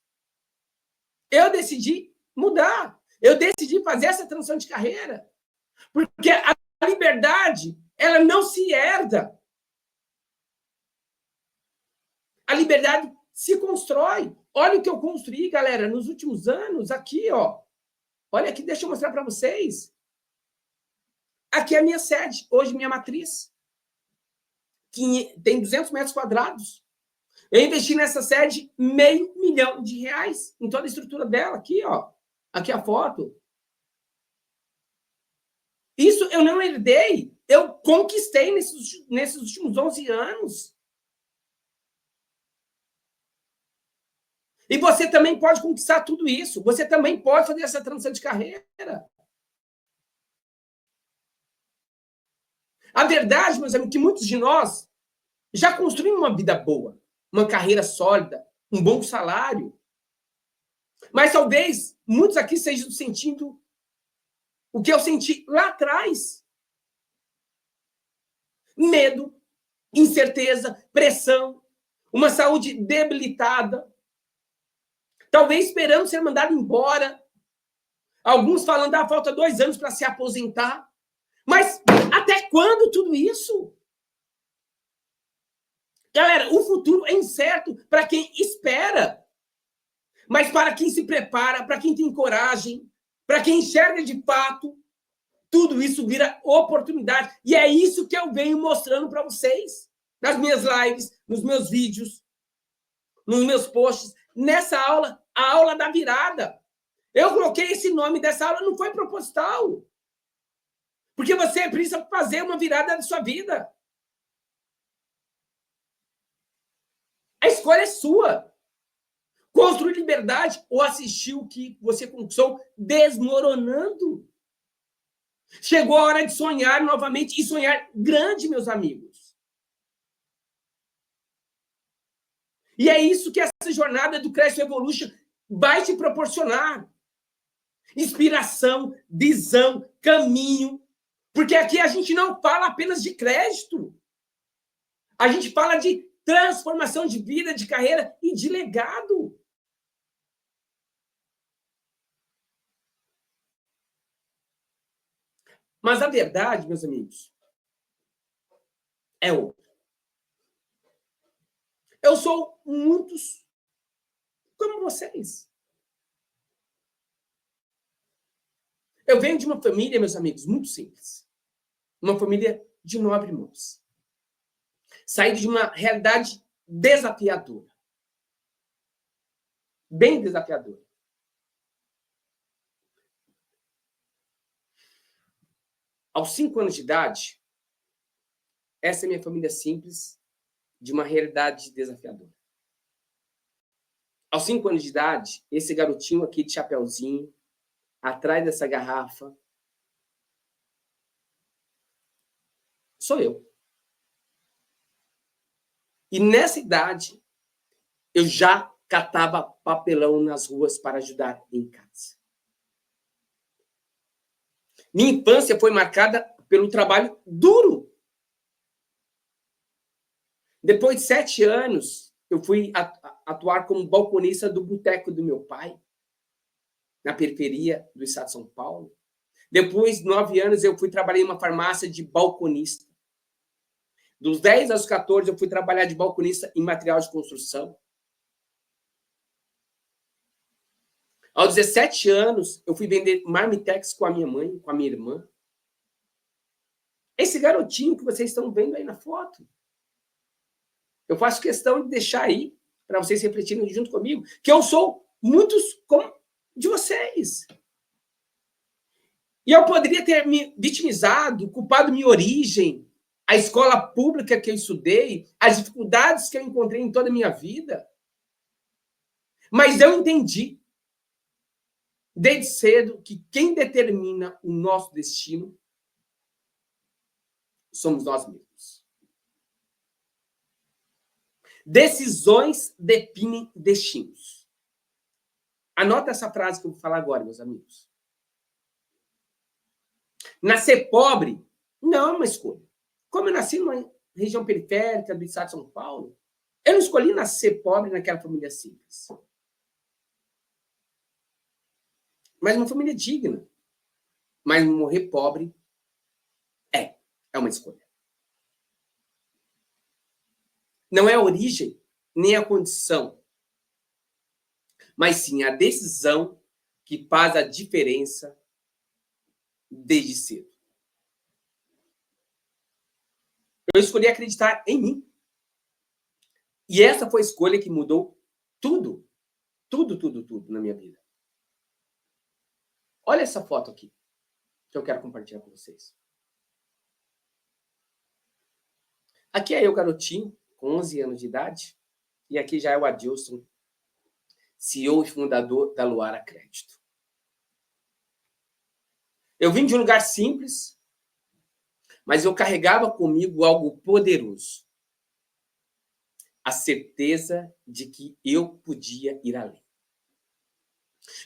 Eu decidi mudar. Eu decidi fazer essa transição de carreira. Porque a liberdade, ela não se herda. A liberdade se constrói. Olha o que eu construí, galera, nos últimos anos, aqui, ó. Olha aqui, deixa eu mostrar para vocês. Aqui é a minha sede, hoje minha matriz. Que tem 200 metros quadrados. Eu investi nessa sede R$500 mil em toda a estrutura dela, aqui, ó. Aqui a foto. Isso eu não herdei, eu conquistei nesses últimos 11 anos. E você também pode conquistar tudo isso. Você também pode fazer essa transição de carreira. A verdade, meus amigos, é que muitos de nós já construímos uma vida boa, uma carreira sólida, um bom salário. Mas talvez muitos aqui estejam sentindo o que eu senti lá atrás. Medo, incerteza, pressão, uma saúde debilitada. Talvez esperando ser mandado embora. Alguns falando, falta 2 anos para se aposentar. Mas até quando tudo isso? Galera, o futuro é incerto para quem espera. Mas para quem se prepara, para quem tem coragem, para quem enxerga de fato, tudo isso vira oportunidade. E é isso que eu venho mostrando para vocês. Nas minhas lives, nos meus vídeos, nos meus posts. Nessa aula, a aula da virada. Eu coloquei esse nome dessa aula, não foi proposital. Porque você precisa fazer uma virada da sua vida. A escolha é sua. Construir liberdade ou assistir o que você conquistou desmoronando. Chegou a hora de sonhar novamente e sonhar grande, meus amigos. E é isso que essa jornada do Cresce Evolution vai te proporcionar. Inspiração, visão, caminho. Porque aqui a gente não fala apenas de crédito. A gente fala de transformação de vida, de carreira e de legado. Mas a verdade, meus amigos, é outra. Eu sou muitos como vocês. Eu venho de uma família, meus amigos, muito simples. Uma família de 9 irmãos. Saí de uma realidade desafiadora. Bem desafiadora. Aos 5 anos de idade, essa é minha família simples, de uma realidade desafiadora. Aos 5 anos de idade, esse garotinho aqui de chapeuzinho, atrás dessa garrafa, sou eu. E nessa idade, eu já catava papelão nas ruas para ajudar em casa. Minha infância foi marcada pelo trabalho duro. Depois de 7 anos, eu fui atuar como balconista do boteco do meu pai, na periferia do estado de São Paulo. Depois de 9 anos, eu fui trabalhar em uma farmácia de balconista. Dos 10 aos 14, eu fui trabalhar de balconista em material de construção. Aos 17 anos, eu fui vender marmitex com a minha mãe, com a minha irmã. Esse garotinho que vocês estão vendo aí na foto. Eu faço questão de deixar aí, para vocês refletirem junto comigo, que eu sou muitos como de vocês. E eu poderia ter me vitimizado, culpado minha origem, a escola pública que eu estudei, as dificuldades que eu encontrei em toda a minha vida. Mas eu entendi, desde cedo, que quem determina o nosso destino somos nós mesmos. Decisões definem destinos. Anota essa frase que eu vou falar agora, meus amigos. Nascer pobre não é uma escolha. Como eu nasci numa região periférica do estado de São Paulo, eu não escolhi nascer pobre naquela família simples. Mas uma família digna. Mas morrer pobre é uma escolha. Não é a origem, nem a condição, mas sim a decisão que faz a diferença desde cedo. Eu escolhi acreditar em mim. E essa foi a escolha que mudou tudo. Tudo na minha vida. Olha essa foto aqui, que eu quero compartilhar com vocês. Aqui é eu, garotinho, com 11 anos de idade. E aqui já é o Adilson, CEO e fundador da Luara Crédito. Eu vim de um lugar simples, mas eu carregava comigo algo poderoso. A certeza de que eu podia ir além.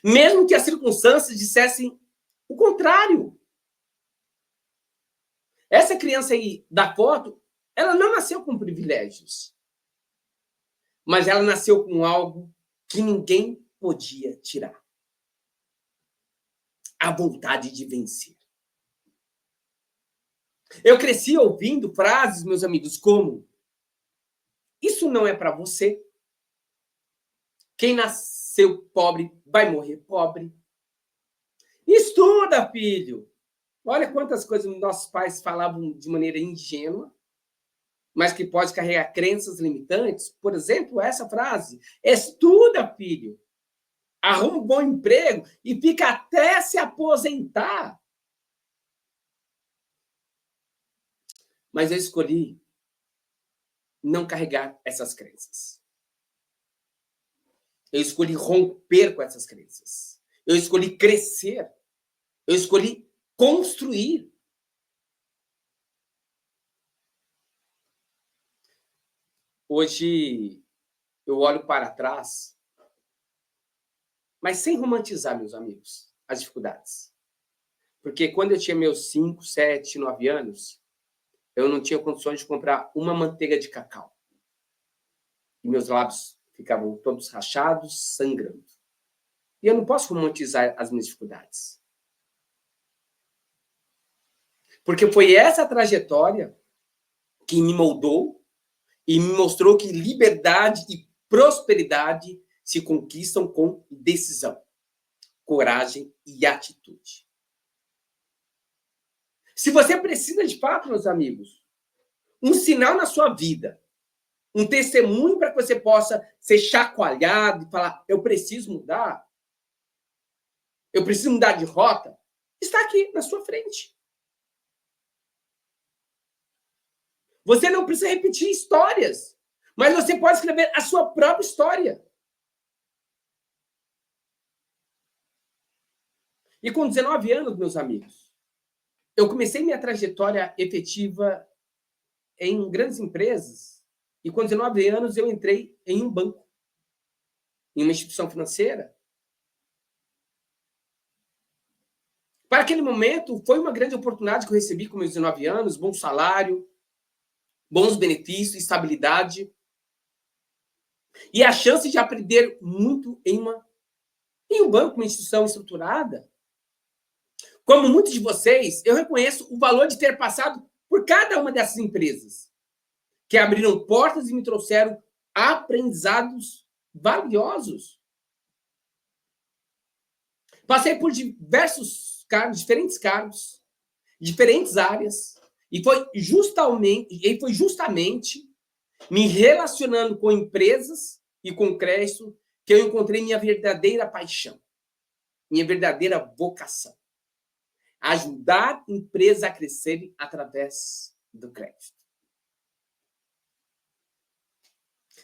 Mesmo que as circunstâncias dissessem o contrário. Essa criança aí da foto, ela não nasceu com privilégios. Mas ela nasceu com algo que ninguém podia tirar. A vontade de vencer. Eu cresci ouvindo frases, meus amigos, como: isso não é para você. Quem nasceu pobre vai morrer pobre. Estuda, filho. Olha quantas coisas nossos pais falavam de maneira ingênua, mas que pode carregar crenças limitantes. Por exemplo, essa frase: estuda, filho. Arruma um bom emprego e fica até se aposentar. Mas eu escolhi não carregar essas crenças. Eu escolhi romper com essas crenças. Eu escolhi crescer. Eu escolhi construir. Hoje, eu olho para trás, mas sem romantizar, meus amigos, as dificuldades. Porque quando eu tinha meus 5, 7, 9 anos, eu não tinha condições de comprar uma manteiga de cacau. E meus lábios ficavam todos rachados, sangrando. E eu não posso romantizar as minhas dificuldades. Porque foi essa trajetória que me moldou e me mostrou que liberdade e prosperidade se conquistam com decisão, coragem e atitude. Se você precisa de fato, meus amigos, um sinal na sua vida, um testemunho para que você possa ser chacoalhado e falar: eu preciso mudar, eu preciso mudar de rota, está aqui na sua frente. Você não precisa repetir histórias, mas você pode escrever a sua própria história. E com 19 anos, meus amigos, eu comecei minha trajetória efetiva em grandes empresas. E com 19 anos eu entrei em um banco, em uma instituição financeira. Para aquele momento, foi uma grande oportunidade que eu recebi com meus 19 anos, bom salário, bons benefícios, estabilidade. E a chance de aprender muito em um banco, uma instituição estruturada. Como muitos de vocês, eu reconheço o valor de ter passado por cada uma dessas empresas, que abriram portas e me trouxeram aprendizados valiosos. Passei por diversos cargos, diferentes áreas, e foi justamente me relacionando com empresas e com crédito que eu encontrei minha verdadeira paixão. minha verdadeira vocação. Ajudar empresas a crescerem através do crédito.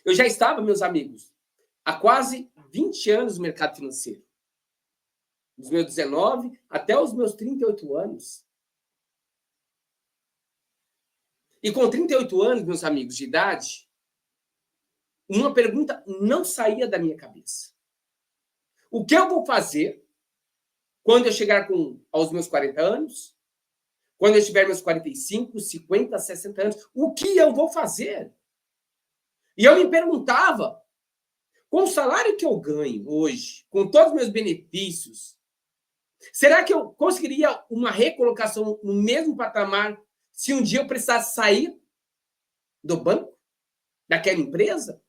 Eu já estava, meus amigos, há quase 20 anos no mercado financeiro. Dos meus 19 até os meus 38 anos. E com 38 anos, meus amigos, de idade, uma pergunta não saía da minha cabeça. O que eu vou fazer quando eu chegar aos meus 40 anos? Quando eu tiver meus 45, 50, 60 anos? O que eu vou fazer? E eu me perguntava, com o salário que eu ganho hoje, com todos os meus benefícios, será que eu conseguiria uma recolocação no mesmo patamar se um dia eu precisasse sair do banco, daquela empresa?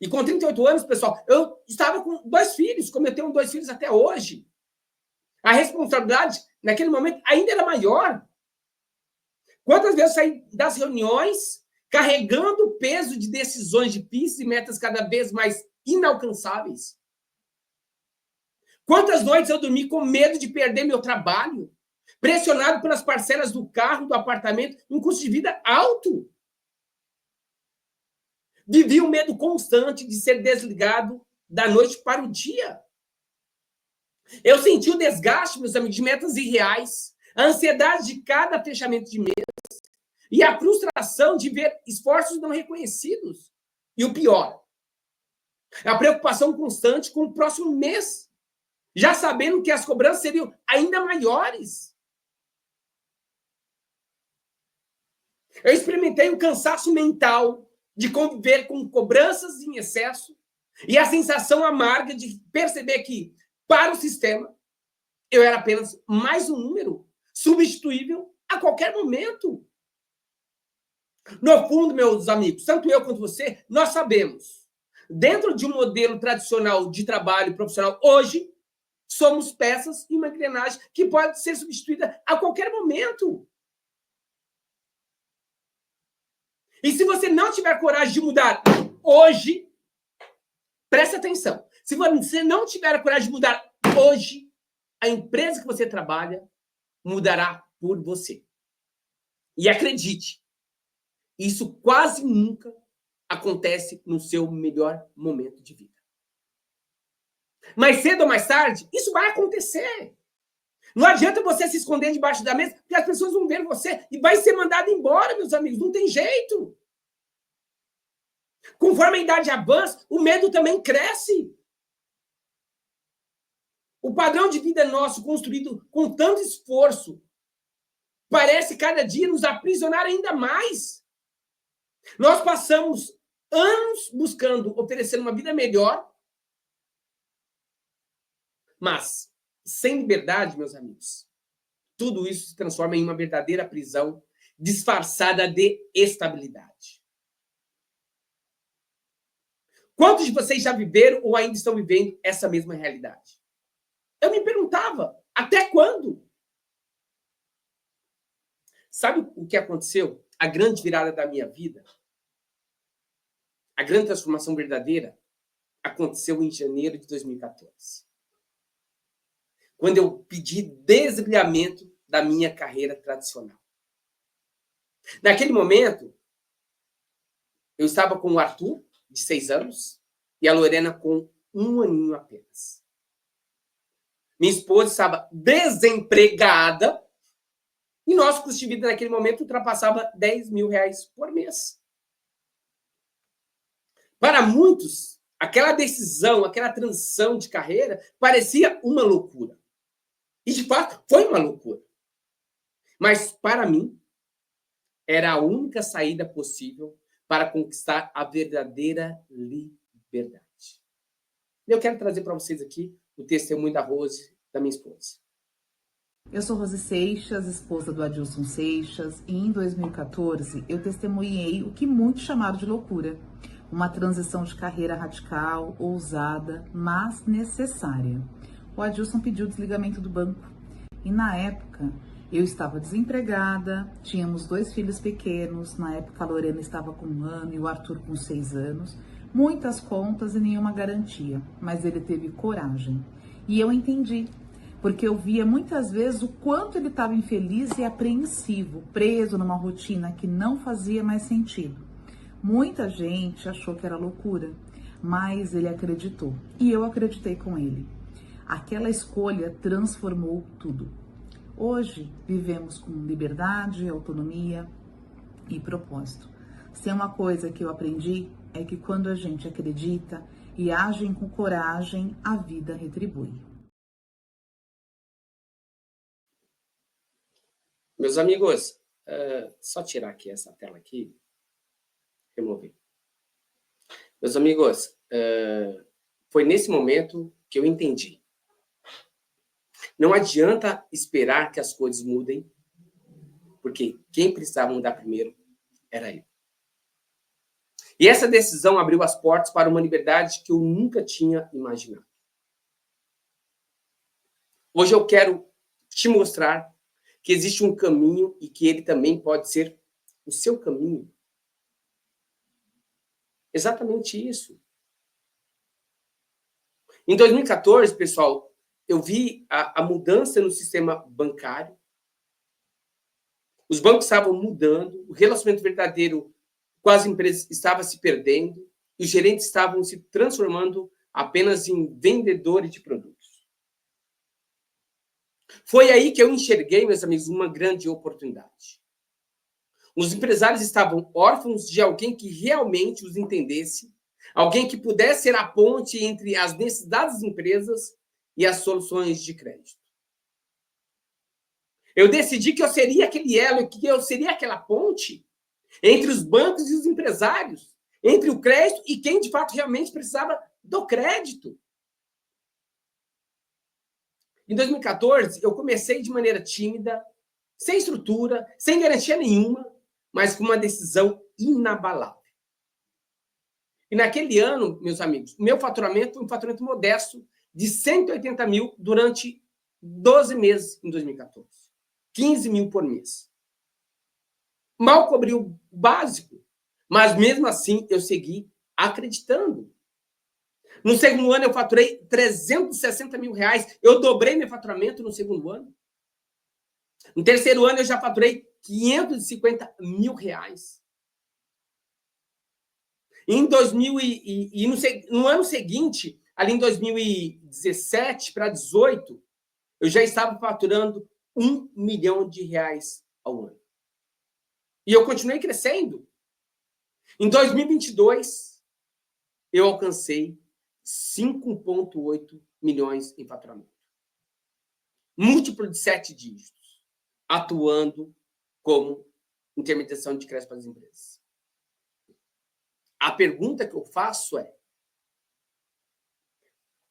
E com 38 anos, pessoal, eu estava com 2 filhos, como eu tenho 2 filhos até hoje. A responsabilidade, naquele momento, ainda era maior. Quantas vezes eu saí das reuniões carregando o peso de decisões difíceis e metas cada vez mais inalcançáveis? Quantas noites eu dormi com medo de perder meu trabalho, pressionado pelas parcelas do carro, do apartamento, um custo de vida alto? Vivi um medo constante de ser desligado da noite para o dia. Eu senti o desgaste, meus amigos, de metas irreais, a ansiedade de cada fechamento de mês e a frustração de ver esforços não reconhecidos. E o pior, a preocupação constante com o próximo mês, já sabendo que as cobranças seriam ainda maiores. Eu experimentei um cansaço mental de conviver com cobranças em excesso e a sensação amarga de perceber que, para o sistema, eu era apenas mais um número substituível a qualquer momento. No fundo, meus amigos, tanto eu quanto você, nós sabemos, dentro de um modelo tradicional de trabalho profissional, hoje, somos peças em uma engrenagem que pode ser substituída a qualquer momento. E se você não tiver coragem de mudar hoje, preste atenção. Se você não tiver a coragem de mudar hoje, a empresa que você trabalha mudará por você. E acredite, isso quase nunca acontece no seu melhor momento de vida. Mais cedo ou mais tarde, isso vai acontecer. Não adianta você se esconder debaixo da mesa, porque as pessoas vão ver você e vai ser mandado embora, meus amigos. Não tem jeito. Conforme a idade avança, o medo também cresce. O padrão de vida nosso, construído com tanto esforço, parece cada dia nos aprisionar ainda mais. Nós passamos anos buscando oferecer uma vida melhor, mas sem liberdade, meus amigos, tudo isso se transforma em uma verdadeira prisão disfarçada de estabilidade. Quantos de vocês já viveram ou ainda estão vivendo essa mesma realidade? Eu me perguntava, até quando? Sabe o que aconteceu? A grande virada da minha vida, a grande transformação verdadeira, aconteceu em janeiro de 2014. Quando eu pedi desligamento da minha carreira tradicional. Naquele momento, eu estava com o Arthur, de 6 anos, e a Lorena com 1 aninho apenas. Minha esposa estava desempregada e nosso custo de vida naquele momento ultrapassava R$10.000 por mês. Para muitos, aquela decisão, aquela transição de carreira parecia uma loucura. E, de fato, foi uma loucura. Mas, para mim, era a única saída possível para conquistar a verdadeira liberdade. Eu quero trazer para vocês aqui o testemunho da Rose, da minha esposa. Eu sou Rose Seixas, esposa do Adilson Seixas, e em 2014 eu testemunhei o que muitos chamaram de loucura. Uma transição de carreira radical, ousada, mas necessária. O Adilson pediu o desligamento do banco. E na época, eu estava desempregada, tínhamos 2 filhos pequenos. Na época, a Lorena estava com 1 ano e o Arthur com 6 anos. muitas contas e nenhuma garantia, mas ele teve coragem. E eu entendi, porque eu via muitas vezes o quanto ele estava infeliz e apreensivo, preso numa rotina que não fazia mais sentido. Muita gente achou que era loucura, mas ele acreditou e eu acreditei com ele. Aquela escolha transformou tudo. Hoje vivemos com liberdade, autonomia e propósito. Se é uma coisa que eu aprendi, é que quando a gente acredita e age com coragem, a vida retribui. Meus amigos, só tirar aqui essa tela aqui, remover. Meus amigos, foi nesse momento que eu entendi. Não adianta esperar que as coisas mudem, porque quem precisava mudar primeiro era eu. E essa decisão abriu as portas para uma liberdade que eu nunca tinha imaginado. Hoje eu quero te mostrar que existe um caminho e que ele também pode ser o seu caminho. Exatamente isso. Em 2014, pessoal, eu vi a mudança no sistema bancário. Os bancos estavam mudando, o relacionamento verdadeiro com as empresas estava se perdendo, e os gerentes estavam se transformando apenas em vendedores de produtos. Foi aí que eu enxerguei, meus amigos, uma grande oportunidade. Os empresários estavam órfãos de alguém que realmente os entendesse, alguém que pudesse ser a ponte entre as necessidades das empresas e as soluções de crédito. Eu decidi que eu seria aquele elo, que eu seria aquela ponte entre os bancos e os empresários, entre o crédito e quem, de fato, realmente precisava do crédito. Em 2014, eu comecei de maneira tímida, sem estrutura, sem garantia nenhuma, mas com uma decisão inabalável. E naquele ano, meus amigos, o meu faturamento foi um faturamento modesto de 180 mil durante 12 meses em 2014. 15 mil por mês. Mal cobri o básico, mas mesmo assim eu segui acreditando. No segundo ano eu faturei 360 mil reais. Eu dobrei meu faturamento no segundo ano. No terceiro ano eu já faturei 550 mil reais. No ano seguinte, ali em 2017 para 2018, eu já estava faturando 1 milhão de reais ao ano. E eu continuei crescendo. Em 2022, eu alcancei 5,8 milhões em faturamento. Múltiplo de 7 dígitos, atuando como intermediação de crédito para as empresas. A pergunta que eu faço é: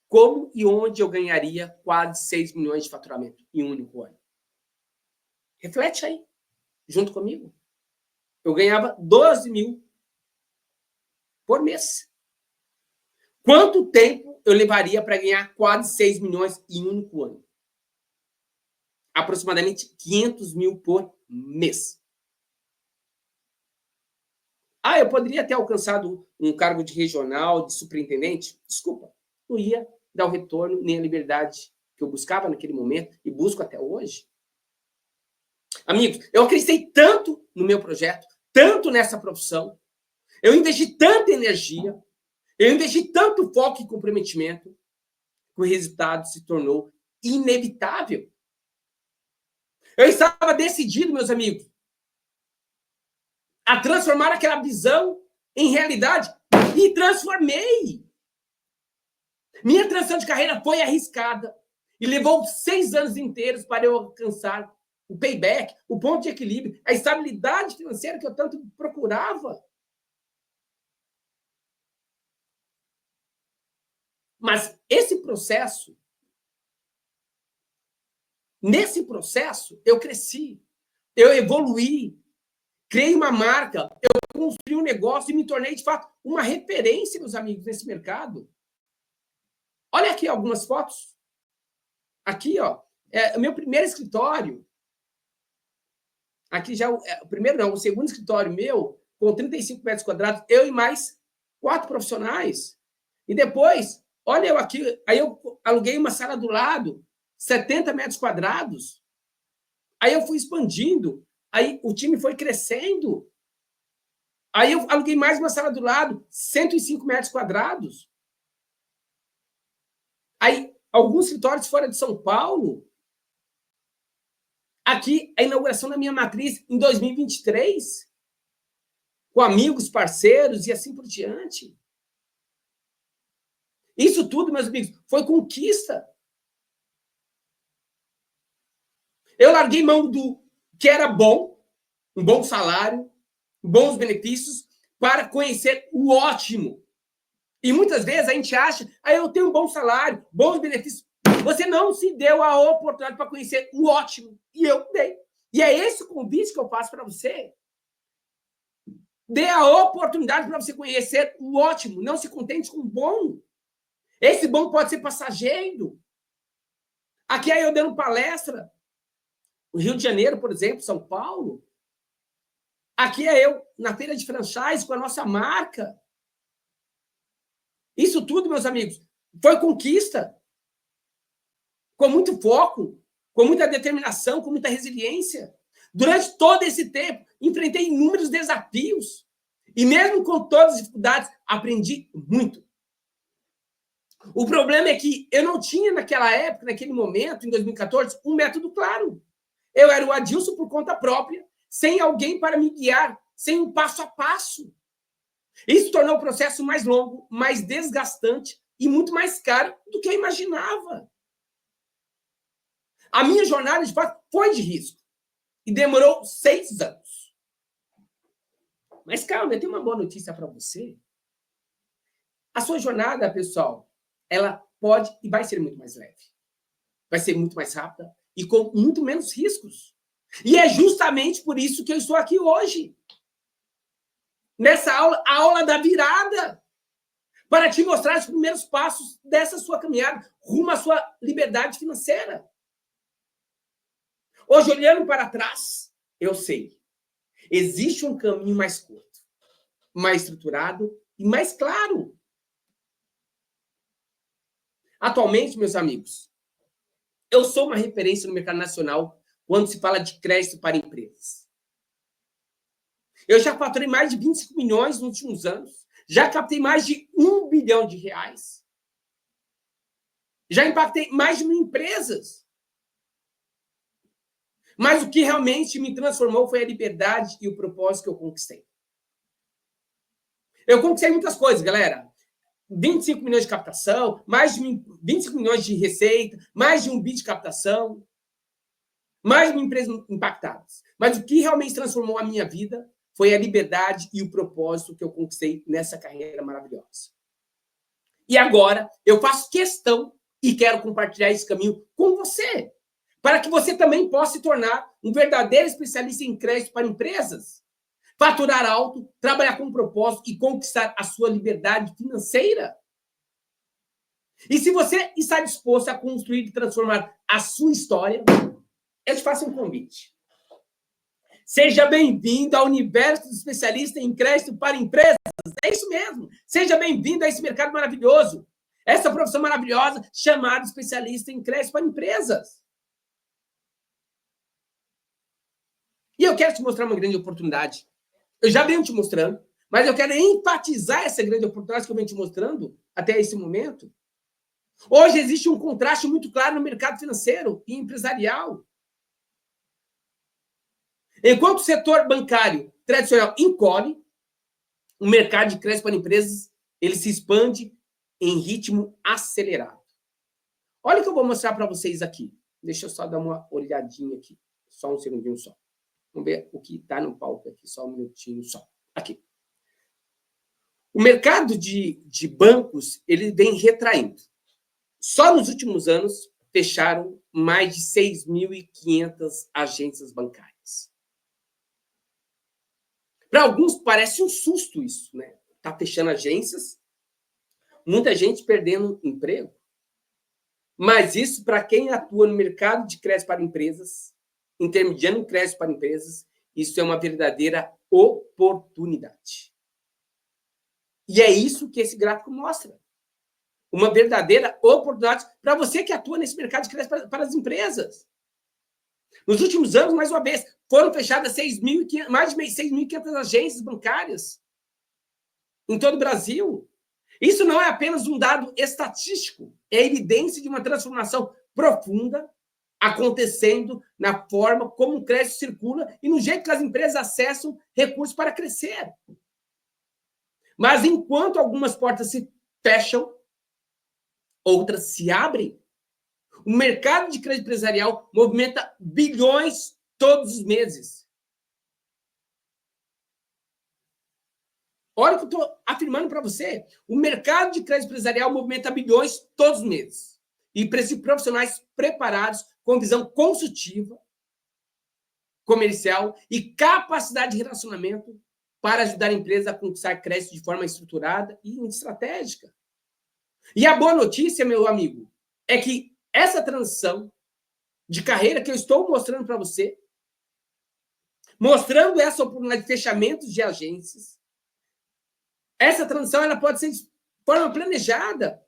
como e onde eu ganharia quase 6 milhões de faturamento em um único ano? Reflete aí, junto comigo. Eu ganhava 12 mil por mês. Quanto tempo eu levaria para ganhar quase 6 milhões em um único ano? Aproximadamente 500 mil por mês. Eu poderia ter alcançado um cargo de regional, de superintendente? Desculpa, não ia dar o retorno nem a liberdade que eu buscava naquele momento e busco até hoje. Amigos, eu acreditei tanto no meu projeto, tanto nessa profissão, eu investi tanta energia, eu investi tanto foco e comprometimento, que o resultado se tornou inevitável. Eu estava decidido, meus amigos, a transformar aquela visão em realidade, e transformei. Minha transição de carreira foi arriscada e levou 6 anos inteiros para eu alcançar o payback, o ponto de equilíbrio, a estabilidade financeira que eu tanto procurava. Mas nesse processo, eu cresci, eu evoluí, criei uma marca, eu construí um negócio e me tornei, de fato, uma referência, meus amigos, nesse mercado. Olha aqui algumas fotos. Aqui, ó, é o meu primeiro escritório. Aqui já o segundo escritório meu, com 35 metros quadrados, eu e mais 4 profissionais. E depois, olha eu aqui, aí eu aluguei uma sala do lado, 70 metros quadrados. Aí eu fui expandindo, aí o time foi crescendo. Aí eu aluguei mais uma sala do lado, 105 metros quadrados. Aí, alguns escritórios fora de São Paulo. Aqui, a inauguração da minha matriz em 2023, com amigos, parceiros e assim por diante. Isso tudo, meus amigos, foi conquista. Eu larguei mão do que era bom, um bom salário, bons benefícios, para conhecer o ótimo. E muitas vezes a gente acha, eu tenho um bom salário, bons benefícios. Você não se deu a oportunidade para conhecer o ótimo. E eu dei. E é esse o convite que eu faço para você. Dê a oportunidade para você conhecer o ótimo. Não se contente com o bom. Esse bom pode ser passageiro. Aqui é eu dando palestra. No Rio de Janeiro, por exemplo, São Paulo. Aqui é eu na feira de franchise com a nossa marca. Isso tudo, meus amigos, foi conquista. Com muito foco, com muita determinação, com muita resiliência. Durante todo esse tempo, enfrentei inúmeros desafios. E mesmo com todas as dificuldades, aprendi muito. O problema é que eu não tinha naquela época, naquele momento, em 2014, um método claro. Eu era o Adilson por conta própria, sem alguém para me guiar, sem um passo a passo. Isso tornou o processo mais longo, mais desgastante e muito mais caro do que eu imaginava. A minha jornada, de fato, foi de risco. E demorou 6 anos. Mas calma, eu tenho uma boa notícia para você. A sua jornada, pessoal, ela pode e vai ser muito mais leve. Vai ser muito mais rápida e com muito menos riscos. E é justamente por isso que eu estou aqui hoje. Nessa aula, a aula da virada. Para te mostrar os primeiros passos dessa sua caminhada rumo à sua liberdade financeira. Hoje, olhando para trás, eu sei. Existe um caminho mais curto, mais estruturado e mais claro. Atualmente, meus amigos, eu sou uma referência no mercado nacional quando se fala de crédito para empresas. Eu já faturei mais de 25 milhões nos últimos anos. Já captei mais de R$1 bilhão. Já impactei mais de 1.000 empresas. Mas o que realmente me transformou foi a liberdade e o propósito que eu conquistei. Eu conquistei muitas coisas, galera. 25 milhões de captação, mais de 25 milhões de receita, mais de 1 bi de captação, mais de 1.000 empresas impactadas. Mas o que realmente transformou a minha vida foi a liberdade e o propósito que eu conquistei nessa carreira maravilhosa. E agora eu faço questão e quero compartilhar esse caminho com você, para que você também possa se tornar um verdadeiro especialista em crédito para empresas, faturar alto, trabalhar com propósito e conquistar a sua liberdade financeira. E se você está disposto a construir e transformar a sua história, eu te faço um convite. Seja bem-vindo ao universo do especialista em crédito para empresas. É isso mesmo. Seja bem-vindo a esse mercado maravilhoso. Essa profissão maravilhosa chamada especialista em crédito para empresas. E eu quero te mostrar uma grande oportunidade. Eu já venho te mostrando, mas eu quero enfatizar essa grande oportunidade que eu venho te mostrando até esse momento. Hoje existe um contraste muito claro no mercado financeiro e empresarial. Enquanto o setor bancário tradicional encolhe, o mercado de crédito para empresas ele se expande em ritmo acelerado. Olha o que eu vou mostrar para vocês aqui. Deixa eu só dar uma olhadinha aqui. Só um segundinho só. Vamos ver o que está no palco aqui. Só um minutinho só. Aqui. O mercado de bancos ele vem retraindo. Só nos últimos anos fecharam mais de 6.500 agências bancárias. Para alguns parece um susto isso, né? Tá fechando agências, muita gente perdendo emprego. Mas isso, para quem atua no mercado de crédito para empresas, intermediando crédito para empresas, isso é uma verdadeira oportunidade. E é isso que esse gráfico mostra. Uma verdadeira oportunidade para você que atua nesse mercado de crédito para as empresas. Nos últimos anos, mais uma vez, foram fechadas mais de 6.500 agências bancárias em todo o Brasil. Isso não é apenas um dado estatístico, é evidência de uma transformação profunda acontecendo na forma como o crédito circula e no jeito que as empresas acessam recursos para crescer. Mas enquanto algumas portas se fecham, outras se abrem. O mercado de crédito empresarial movimenta bilhões todos os meses. Olha o que eu estou afirmando para você. O mercado de crédito empresarial movimenta bilhões todos os meses. E precisa de profissionais preparados com visão consultiva, comercial e capacidade de relacionamento para ajudar a empresa a conquistar crédito de forma estruturada e estratégica. E a boa notícia, meu amigo, é que essa transição de carreira que eu estou mostrando para você, mostrando essa oportunidade de fechamento de agências, essa transição ela pode ser de forma planejada.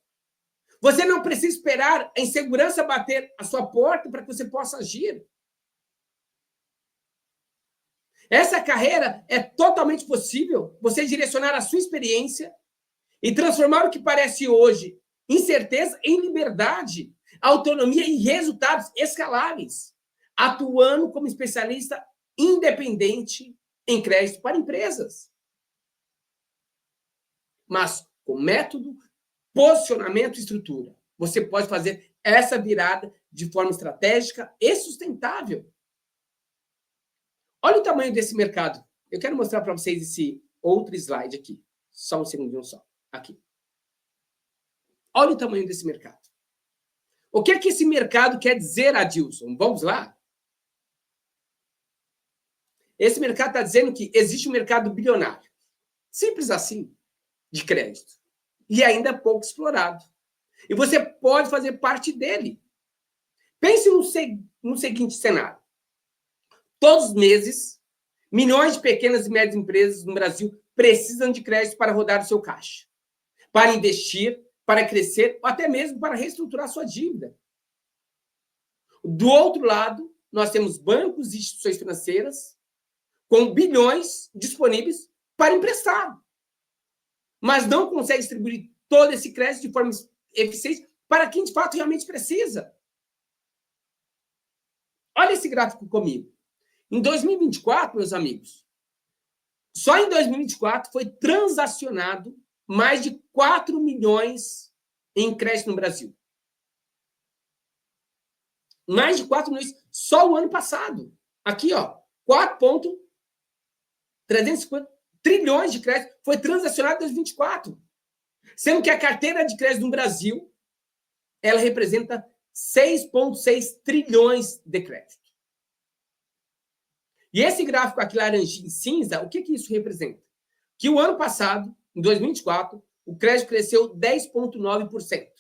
Você não precisa esperar a insegurança bater a sua porta para que você possa agir. Essa carreira é totalmente possível você direcionar a sua experiência e transformar o que parece hoje incerteza em liberdade, autonomia e resultados escaláveis, atuando como especialista independente em crédito para empresas. Mas com método, posicionamento e estrutura, você pode fazer essa virada de forma estratégica e sustentável. Olha o tamanho desse mercado. Eu quero mostrar para vocês esse outro slide aqui. Só um segundinho só. Aqui. Olha o tamanho desse mercado. O que é que esse mercado quer dizer, Adilson? Vamos lá? Esse mercado está dizendo que existe um mercado bilionário. Simples assim, de crédito. E ainda é pouco explorado. E você pode fazer parte dele. Pense no seguinte cenário. Todos os meses, milhões de pequenas e médias empresas no Brasil precisam de crédito para rodar o seu caixa, para investir, para crescer, ou até mesmo para reestruturar sua dívida. Do outro lado, nós temos bancos e instituições financeiras com bilhões disponíveis para emprestar, mas não conseguem distribuir todo esse crédito de forma eficiente para quem, de fato, realmente precisa. Olha esse gráfico comigo. Em 2024, meus amigos, só em 2024 foi transacionado mais de 4 milhões em crédito no Brasil. Mais de 4 milhões só o ano passado. Aqui, ó, 4,350 trilhões de crédito foi transacionado em 2024. Sendo que a carteira de crédito no Brasil, ela representa 6,6 trilhões de crédito. E esse gráfico aqui, laranjinha e cinza, o que isso representa? Que o ano passado, em 2024, o crédito cresceu 10,9%.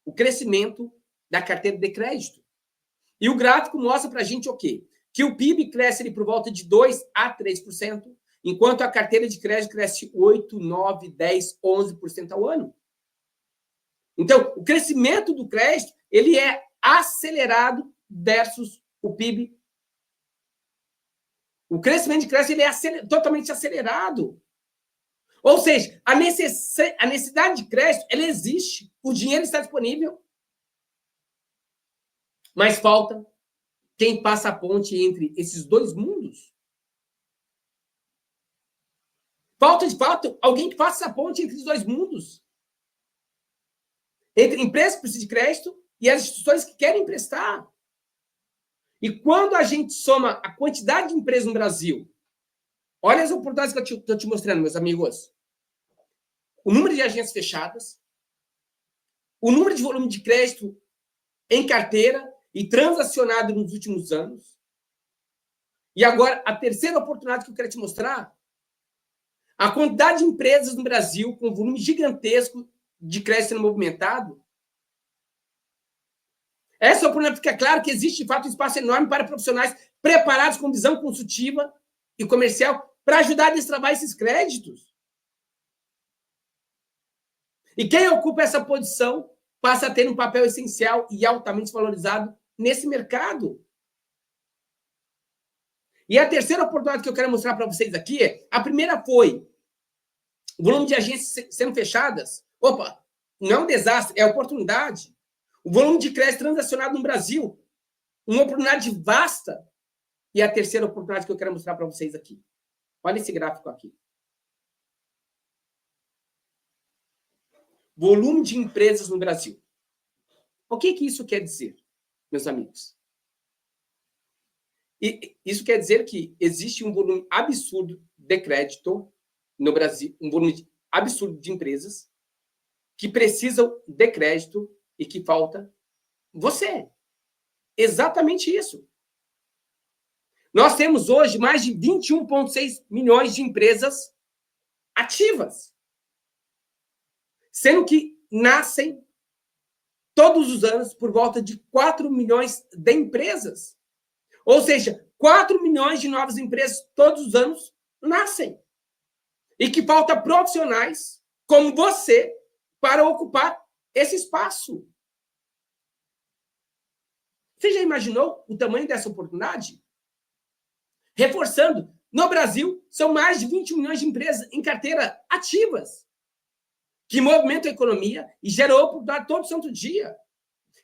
O crescimento da carteira de crédito. E o gráfico mostra para a gente o quê? Que o PIB cresce ali por volta de 2% a 3%, enquanto a carteira de crédito cresce 8%, 9%, 10%, 11% ao ano. Então, o crescimento do crédito ele é acelerado versus o PIB. O crescimento de crédito ele é totalmente acelerado. Ou seja, a necessidade de crédito ela existe, o dinheiro está disponível, mas falta quem passa a ponte entre esses dois mundos. Falta, de fato, alguém que faça a ponte entre os dois mundos. Entre empresas que precisam de crédito e as instituições que querem emprestar. E quando a gente soma a quantidade de empresas no Brasil, olha as oportunidades que eu estou te mostrando, meus amigos. O número de agências fechadas, o número de volume de crédito em carteira e transacionado nos últimos anos. E agora, a terceira oportunidade que eu quero te mostrar, a quantidade de empresas no Brasil com volume gigantesco de crédito sendo movimentado. Essa oportunidade fica claro que existe, de fato, um espaço enorme para profissionais preparados com visão consultiva e comercial para ajudar a destravar esses créditos. E quem ocupa essa posição passa a ter um papel essencial e altamente valorizado nesse mercado. E a terceira oportunidade que eu quero mostrar para vocês aqui a primeira foi o volume de agências sendo fechadas. Opa, não é um desastre, é oportunidade. O volume de crédito transacionado no Brasil, uma oportunidade vasta. E a terceira oportunidade que eu quero mostrar para vocês aqui. Olha esse gráfico aqui. Volume de empresas no Brasil. O que isso quer dizer, meus amigos? Isso quer dizer que existe um volume absurdo de crédito no Brasil, um volume absurdo de empresas que precisam de crédito e que falta você. Exatamente isso. Nós temos hoje mais de 21,6 milhões de empresas ativas, sendo que nascem todos os anos por volta de 4 milhões de empresas. Ou seja, 4 milhões de novas empresas todos os anos nascem. E que falta profissionais como você para ocupar esse espaço. Você já imaginou o tamanho dessa oportunidade? Reforçando, no Brasil, são mais de 20 milhões de empresas em carteira ativas, que movimentam a economia e geram oportunidade todo santo dia.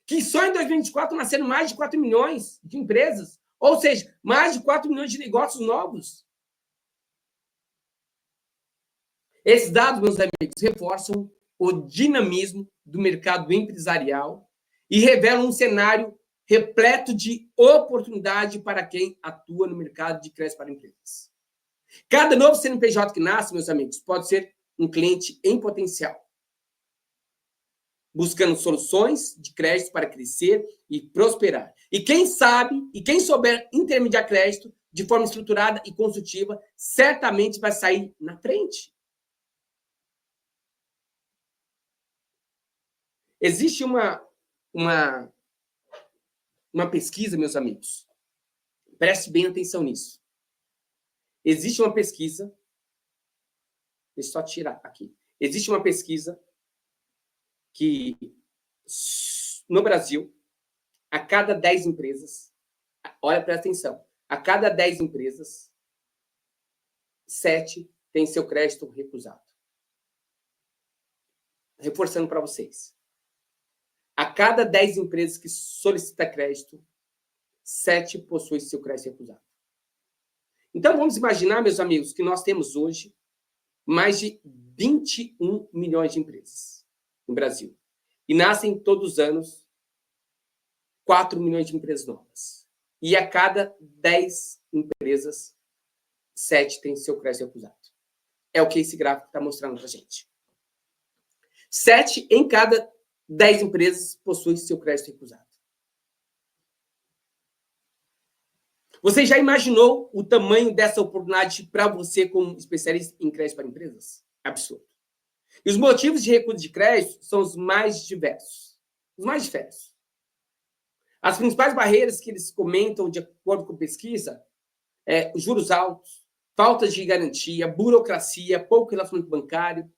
Que só em 2024 nasceram mais de 4 milhões de empresas, ou seja, mais de 4 milhões de negócios novos. Esses dados, meus amigos, reforçam o dinamismo do mercado empresarial e revelam um cenário repleto de oportunidade para quem atua no mercado de crédito para empresas. Cada novo CNPJ que nasce, meus amigos, pode ser um cliente em potencial, buscando soluções de crédito para crescer e prosperar. E quem sabe, e quem souber intermediar crédito de forma estruturada e construtiva, certamente vai sair na frente. Existe uma pesquisa, meus amigos. Preste bem atenção nisso. Existe uma pesquisa. Deixa eu só tirar aqui. Existe uma pesquisa que, no Brasil, a cada 10 empresas, olha, presta atenção, a cada 10 empresas, 7 têm seu crédito recusado. Reforçando para vocês. A cada 10 empresas que solicitam crédito, 7 possuem seu crédito recusado. Então, vamos imaginar, meus amigos, que nós temos hoje mais de 21 milhões de empresas no Brasil. E nascem todos os anos 4 milhões de empresas novas. E a cada 10 empresas, 7 têm seu crédito recusado. É o que esse gráfico está mostrando para a gente. 7 em cada 10 empresas possuem seu crédito recusado. Você já imaginou o tamanho dessa oportunidade para você como especialista em crédito para empresas? Absurdo. E os motivos de recuso de crédito são os mais diversos. Os mais diversos. As principais barreiras que eles comentam, de acordo com pesquisa, os juros altos, falta de garantia, burocracia, pouco relacionamento bancário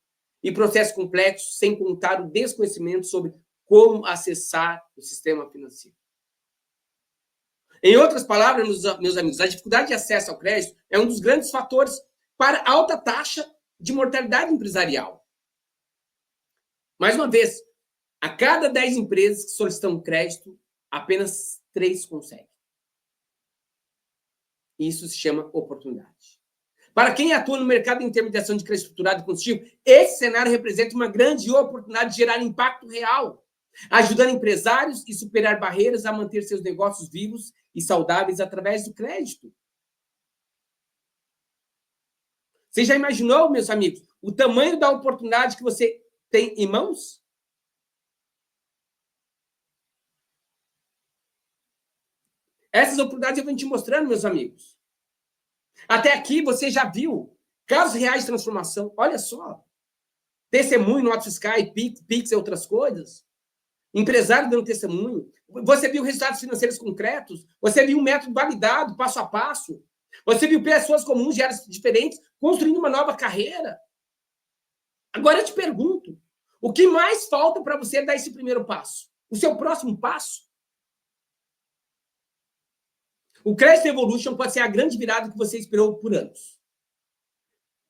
e processos complexos, sem contar o desconhecimento sobre como acessar o sistema financeiro. Em outras palavras, meus amigos, a dificuldade de acesso ao crédito é um dos grandes fatores para a alta taxa de mortalidade empresarial. Mais uma vez, a cada 10 empresas que solicitam crédito, apenas 3 conseguem. Isso se chama oportunidade. Para quem atua no mercado de intermediação de crédito estruturado e construtivo, esse cenário representa uma grande oportunidade de gerar impacto real, ajudando empresários e superar barreiras a manter seus negócios vivos e saudáveis através do crédito. Você já imaginou, meus amigos, o tamanho da oportunidade que você tem em mãos? Essas oportunidades eu venho te mostrando, meus amigos. Até aqui você já viu casos reais de transformação. Olha só. Testemunho no Sky, Pix e outras coisas. Empresário dando testemunho. Você viu resultados financeiros concretos. Você viu um método validado, passo a passo. Você viu pessoas comuns de áreas diferentes construindo uma nova carreira. Agora eu te pergunto, O que mais falta para você dar esse primeiro passo? O seu próximo passo? O Crédito Evolution pode ser a grande virada que você esperou por anos.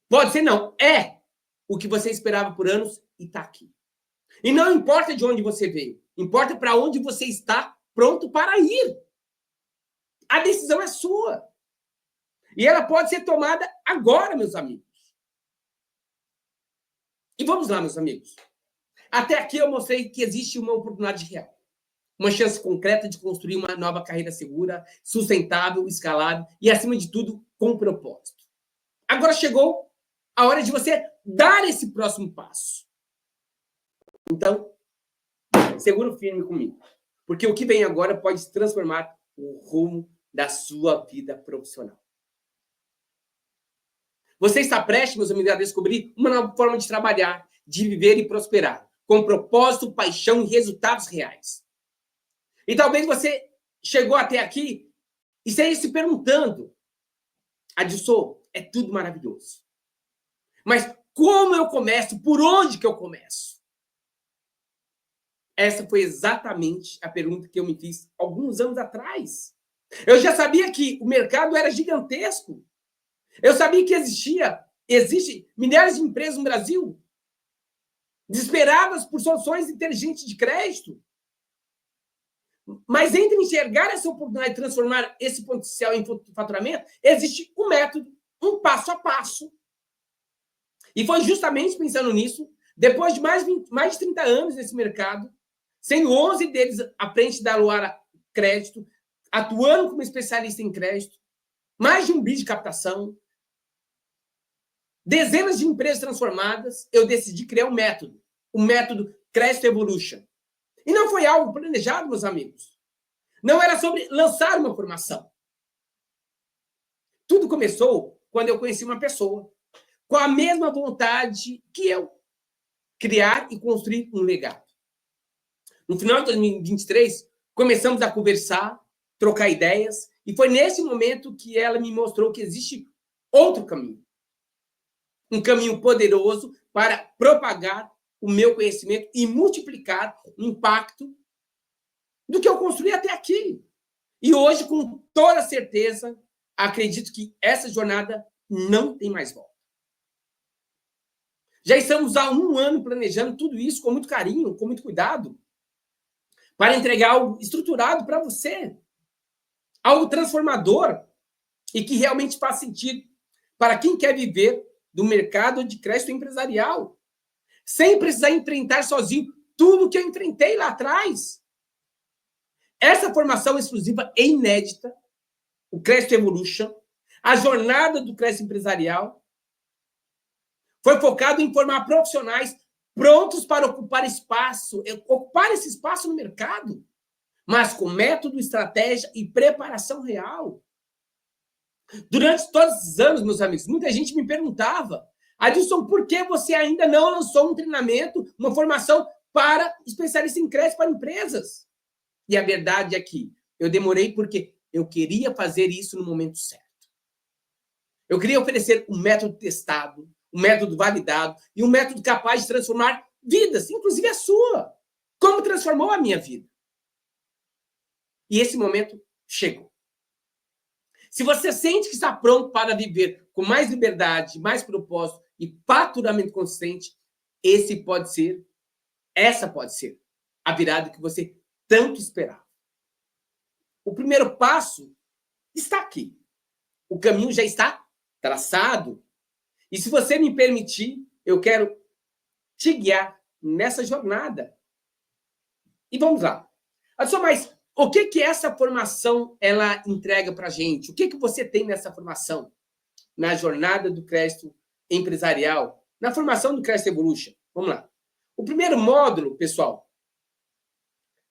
Pode ser não, é o que você esperava por anos e está aqui. E não importa de onde você veio, importa para onde você está pronto para ir. A decisão é sua. E ela pode ser tomada agora, meus amigos. E vamos lá, meus amigos. Até aqui eu mostrei que existe uma oportunidade real. Uma chance concreta de construir uma nova carreira segura, sustentável, escalável e, acima de tudo, com propósito. Agora chegou a hora de você dar esse próximo passo. Então, segura firme comigo. Porque o que vem agora pode transformar o rumo da sua vida profissional. Você está prestes, meus amigos, a descobrir uma nova forma de trabalhar, de viver e prosperar, com propósito, paixão e resultados reais. E talvez você chegou até aqui e esteja se perguntando, Adilson, é tudo maravilhoso. Mas como eu começo? Por onde que eu começo? Essa foi exatamente a pergunta que eu me fiz alguns anos atrás. Eu já sabia que o mercado era gigantesco. Eu sabia que existe milhares de empresas no Brasil desesperadas por soluções inteligentes de crédito. Mas entre enxergar essa oportunidade de transformar esse potencial em faturamento, existe um método, um passo a passo. E foi justamente pensando nisso, depois de mais de 30 anos nesse mercado, sendo 11 deles à frente da Luara Crédito, atuando como especialista em crédito, mais de 1 bi de captação, dezenas de empresas transformadas, eu decidi criar o método Crédito Evolution. E não foi algo planejado, meus amigos. Não era sobre lançar uma formação. Tudo começou quando eu conheci uma pessoa com a mesma vontade que eu, criar e construir um legado. No final de 2023, começamos a conversar, trocar ideias, e foi nesse momento que ela me mostrou que existe outro caminho. Um caminho poderoso para propagar o meu conhecimento e multiplicar o impacto do que eu construí até aqui. E hoje, com toda certeza, acredito que essa jornada não tem mais volta. Já estamos há 1 ano planejando tudo isso com muito carinho, com muito cuidado, para entregar algo estruturado para você, algo transformador e que realmente faz sentido para quem quer viver do mercado de crédito empresarial, sem precisar enfrentar sozinho tudo que eu enfrentei lá atrás. Essa formação exclusiva e inédita, o Crédito Evolution, a jornada do crédito empresarial, foi focado em formar profissionais prontos para ocupar esse espaço no mercado, mas com método, estratégia e preparação real. Durante todos esses anos, meus amigos, muita gente me perguntava, Adilson, por que você ainda não lançou um treinamento, uma formação para especialista em crédito para empresas? E a verdade é que eu demorei porque eu queria fazer isso no momento certo. Eu queria oferecer um método testado, um método validado e um método capaz de transformar vidas, inclusive a sua, como transformou a minha vida. E esse momento chegou. Se você sente que está pronto para viver com mais liberdade, mais propósito e faturamento consistente, essa pode ser a virada que você tanto esperava. O primeiro passo está aqui. O caminho já está traçado. E se você me permitir, eu quero te guiar nessa jornada. E vamos lá. Mas o que essa formação ela entrega para a gente? O que você tem nessa formação? Na jornada do crédito empresarial, na formação do Crédito Evolution. Vamos lá. O primeiro módulo, pessoal,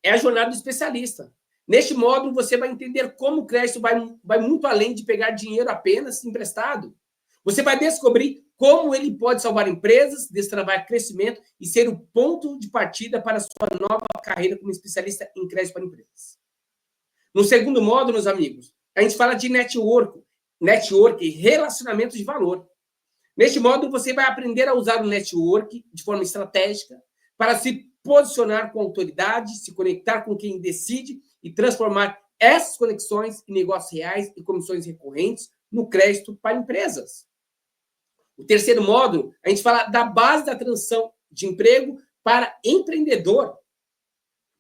é a jornada do especialista. Neste módulo, você vai entender como o crédito vai muito além de pegar dinheiro apenas emprestado. Você vai descobrir como ele pode salvar empresas, destravar crescimento e ser o ponto de partida para a sua nova carreira como especialista em crédito para empresas. No segundo módulo, meus amigos, a gente fala de network e relacionamento de valor. Neste módulo, você vai aprender a usar o network de forma estratégica, para se posicionar com autoridade, se conectar com quem decide e transformar essas conexões em negócios reais e comissões recorrentes no crédito para empresas. O terceiro módulo, a gente fala da base da transição de emprego para empreendedor.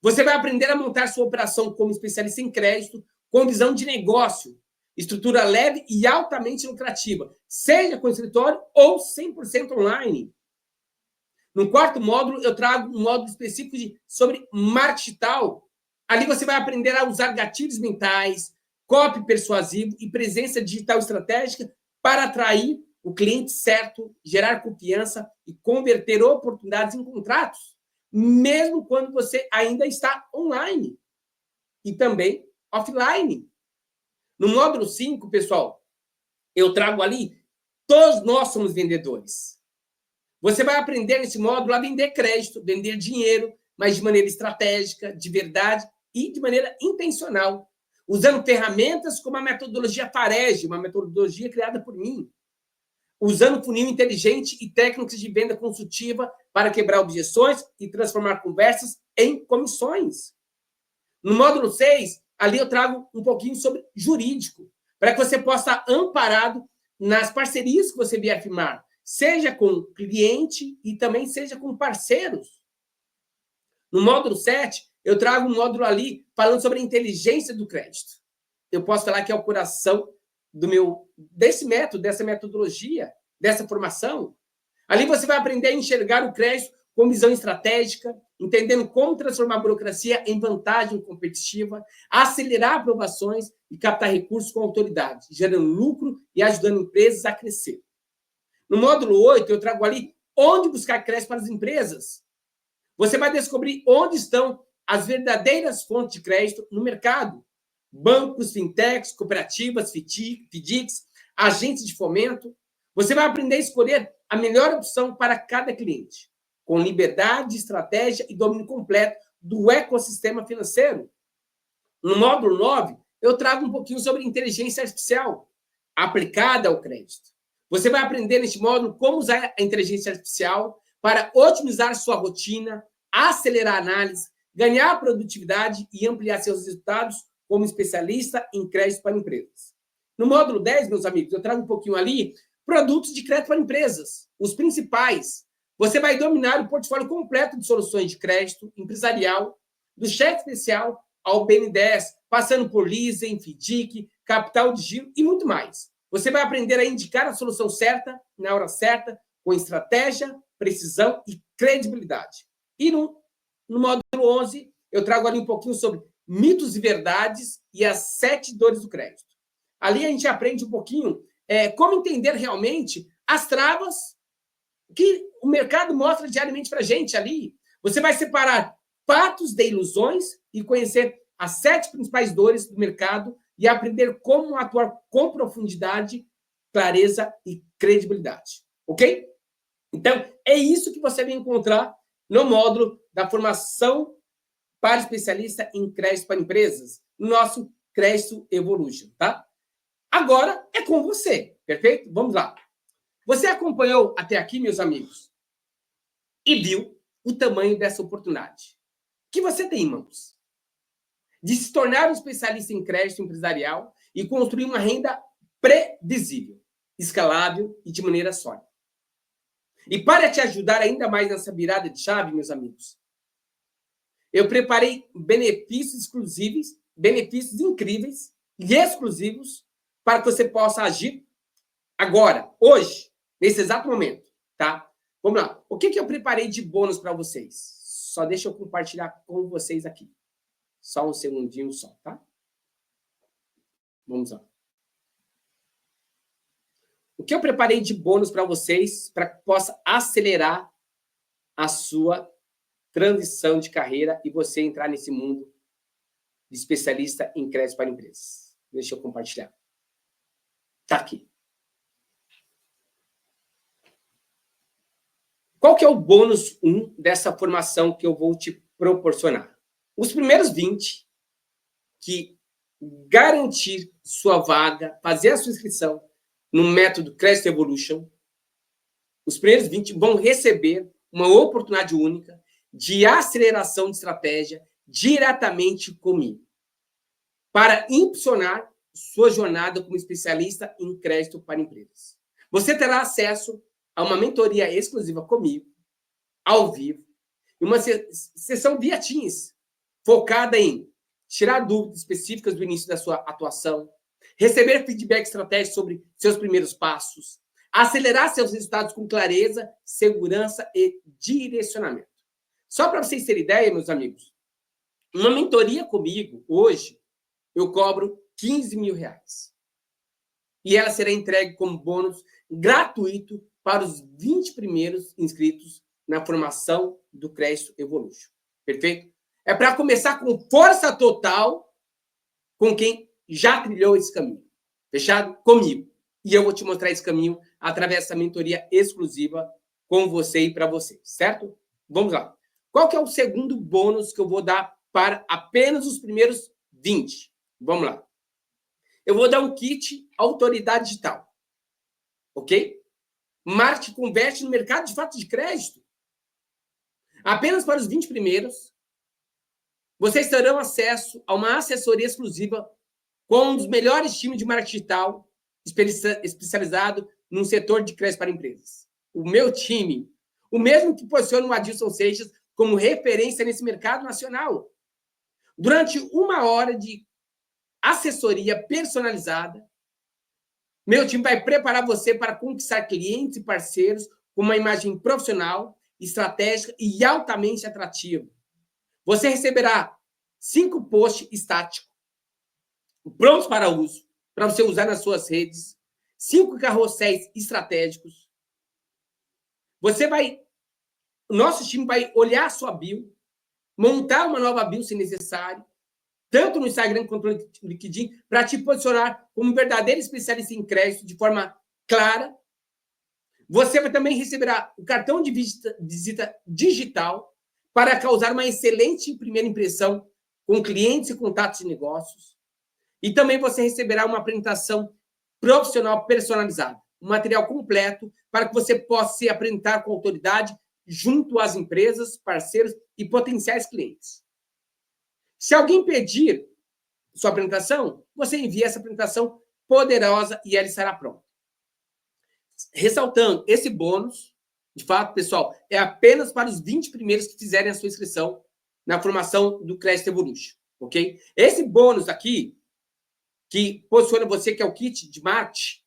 Você vai aprender a montar sua operação como especialista em crédito, com visão de negócio, estrutura leve e altamente lucrativa, seja com escritório ou 100% online. No quarto módulo, eu trago um módulo específico sobre marketing digital. Ali você vai aprender a usar gatilhos mentais, copy persuasivo e presença digital estratégica para atrair o cliente certo, gerar confiança e converter oportunidades em contratos, mesmo quando você ainda está online e também offline. No módulo 5, pessoal, eu trago ali, todos nós somos vendedores. Você vai aprender nesse módulo a vender crédito, vender dinheiro, mas de maneira estratégica, de verdade e de maneira intencional, usando ferramentas como a metodologia FAREG, uma metodologia criada por mim, usando funil inteligente e técnicas de venda consultiva para quebrar objeções e transformar conversas em comissões. No módulo 6, ali eu trago um pouquinho sobre jurídico, para que você possa estar amparado nas parcerias que você vier firmar, seja com cliente e também seja com parceiros. No módulo 7, eu trago um módulo ali falando sobre a inteligência do crédito. Eu posso falar que é o coração desse método, dessa metodologia, dessa formação. Ali você vai aprender a enxergar o crédito com visão estratégica, entendendo como transformar a burocracia em vantagem competitiva, acelerar aprovações e captar recursos com autoridade, gerando lucro e ajudando empresas a crescer. No módulo 8, eu trago ali onde buscar crédito para as empresas. Você vai descobrir onde estão as verdadeiras fontes de crédito no mercado. Bancos, fintechs, cooperativas, FDICs, agentes de fomento. Você vai aprender a escolher a melhor opção para cada cliente, com liberdade, estratégia e domínio completo do ecossistema financeiro. No módulo 9, eu trago um pouquinho sobre inteligência artificial aplicada ao crédito. Você vai aprender neste módulo como usar a inteligência artificial para otimizar sua rotina, acelerar a análise, ganhar produtividade e ampliar seus resultados como especialista em crédito para empresas. No módulo 10, meus amigos, eu trago um pouquinho ali produtos de crédito para empresas, os principais. Você vai dominar o portfólio completo de soluções de crédito empresarial, do cheque especial ao BNDES, passando por leasing, FDIC, capital de giro e muito mais. Você vai aprender a indicar a solução certa, na hora certa, com estratégia, precisão e credibilidade. E no módulo 11, eu trago ali um pouquinho sobre mitos e verdades e as 7 dores do crédito. Ali a gente aprende um pouquinho como entender realmente as travas que o mercado mostra diariamente para a gente ali. Você vai separar fatos de ilusões e conhecer as 7 principais dores do mercado e aprender como atuar com profundidade, clareza e credibilidade. Ok? Então, é isso que você vai encontrar no módulo da formação para especialista em crédito para empresas, no nosso Crédito Evolution, tá? Agora é com você, perfeito? Vamos lá. Você acompanhou até aqui, meus amigos, e viu o tamanho dessa oportunidade que você tem em mãos de se tornar um especialista em crédito empresarial e construir uma renda previsível, escalável e de maneira sólida. E para te ajudar ainda mais nessa virada de chave, meus amigos, eu preparei benefícios exclusivos, benefícios incríveis e exclusivos para que você possa agir agora, hoje, nesse exato momento, tá? Vamos lá. O que eu preparei de bônus para vocês? Só deixa eu compartilhar com vocês aqui. Só um segundinho só, tá? Vamos lá. O que eu preparei de bônus para vocês para que possa acelerar a sua transição de carreira e você entrar nesse mundo de especialista em crédito para empresas? Deixa eu compartilhar. Tá aqui. Qual que é o bônus 1 dessa formação que eu vou te proporcionar? Os primeiros 20 que garantir sua vaga, fazer a sua inscrição no método Crédito Evolution, os primeiros 20 vão receber uma oportunidade única de aceleração de estratégia diretamente comigo, para impulsionar sua jornada como especialista em crédito para empresas. Você terá acesso a uma mentoria exclusiva comigo, ao vivo, e uma sessão via Teams, focada em tirar dúvidas específicas do início da sua atuação, receber feedback estratégico sobre seus primeiros passos, acelerar seus resultados com clareza, segurança e direcionamento. Só para vocês terem ideia, meus amigos, uma mentoria comigo, hoje, eu cobro R$15.000. E ela será entregue como bônus gratuito para os 20 primeiros inscritos na formação do Crédito Evolution. Perfeito? É para começar com força total com quem já trilhou esse caminho. Fechado? Comigo. E eu vou te mostrar esse caminho através dessa mentoria exclusiva com você e para você. Certo? Vamos lá. Qual que é o segundo bônus que eu vou dar para apenas os primeiros 20? Vamos lá. Eu vou dar um kit Autoridade Digital. Ok? Marketing Converte no mercado de fato de crédito. Apenas para os 20 primeiros, vocês terão acesso a uma assessoria exclusiva com um dos melhores times de marketing digital especializado no setor de crédito para empresas. O meu time, o mesmo que posiciona o Adilson Seixas como referência nesse mercado nacional. Durante 1 hora de assessoria personalizada, meu time vai preparar você para conquistar clientes e parceiros com uma imagem profissional, estratégica e altamente atrativa. Você receberá 5 posts estáticos, prontos para uso, para você usar nas suas redes, 5 carrosséis estratégicos. O nosso time vai olhar a sua bio, montar uma nova bio se necessário, tanto no Instagram quanto no LinkedIn, para te posicionar como um verdadeiro especialista em crédito de forma clara. Você também receberá o cartão de visita digital para causar uma excelente primeira impressão com clientes e contatos de negócios. E também você receberá uma apresentação profissional personalizada, um material completo para que você possa se apresentar com autoridade junto às empresas, parceiros e potenciais clientes. Se alguém pedir sua apresentação, você envia essa apresentação poderosa e ela estará pronta. Ressaltando, esse bônus, de fato, pessoal, é apenas para os 20 primeiros que fizerem a sua inscrição na formação do Crédito Evolution, ok? Esse bônus aqui, que posiciona você, que é o kit de marketing,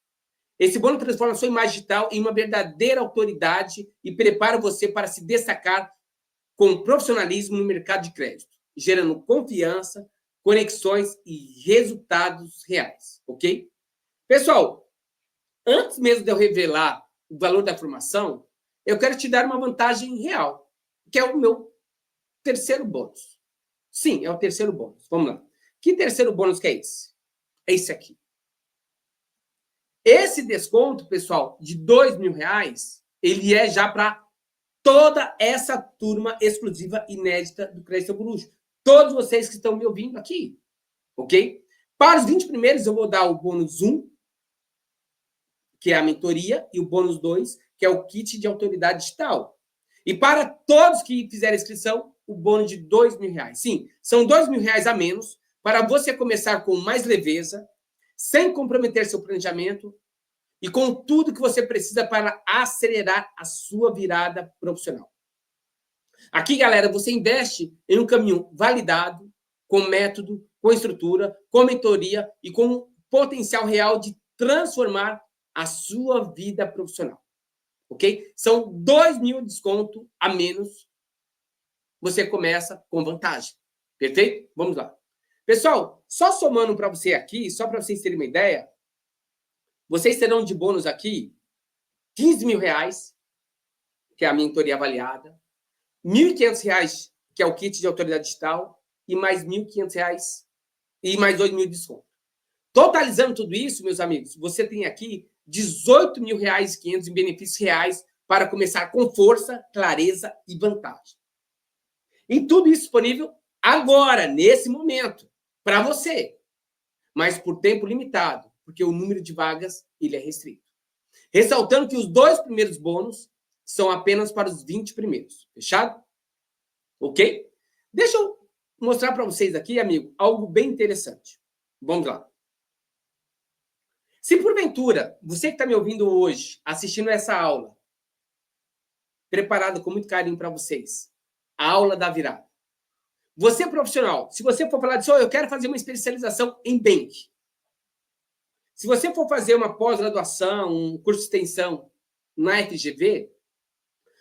esse bônus transforma a sua imagem digital em uma verdadeira autoridade e prepara você para se destacar com profissionalismo no mercado de crédito, gerando confiança, conexões e resultados reais, ok? Pessoal, antes mesmo de eu revelar o valor da formação, eu quero te dar uma vantagem real, que é o meu terceiro bônus. Sim, é o terceiro bônus. Vamos lá. Que terceiro bônus que é esse? É esse aqui. Esse desconto, pessoal, de R$2.000, ele é já para toda essa turma exclusiva inédita do Crédito Evolution. Todos vocês que estão me ouvindo aqui, ok? Para os 20 primeiros, eu vou dar o bônus 1, que é a mentoria, e o bônus 2, que é o kit de autoridade digital. E para todos que fizerem a inscrição, o bônus de R$2.000. Sim, são R$2.000 a menos para você começar com mais leveza, sem comprometer seu planejamento e com tudo que você precisa para acelerar a sua virada profissional. Aqui, galera, você investe em um caminho validado, com método, com estrutura, com mentoria e com potencial real de transformar a sua vida profissional. Ok? São R$2.000 de desconto a menos. Você começa com vantagem. Perfeito? Vamos lá. Pessoal, só somando para você aqui, só para vocês terem uma ideia, vocês terão de bônus aqui R$15.000, que é a mentoria avaliada, R$1.500, que é o kit de autoridade digital, e mais R$1.500 e mais R$2.000 de desconto. Totalizando tudo isso, meus amigos, você tem aqui R$18.500 em benefícios reais para começar com força, clareza e vantagem. E tudo isso disponível agora, nesse momento, para você, mas por tempo limitado, porque o número de vagas ele é restrito. Ressaltando que os 2 primeiros bônus são apenas para os 20 primeiros. Fechado? Ok? Deixa eu mostrar para vocês aqui, amigo, algo bem interessante. Vamos lá. Se porventura, você que está me ouvindo hoje, assistindo essa aula, preparado com muito carinho para vocês, a aula da virada. Você profissional, se você for falar disso, eu quero fazer uma especialização em bank. Se você for fazer uma pós-graduação, um curso de extensão na FGV,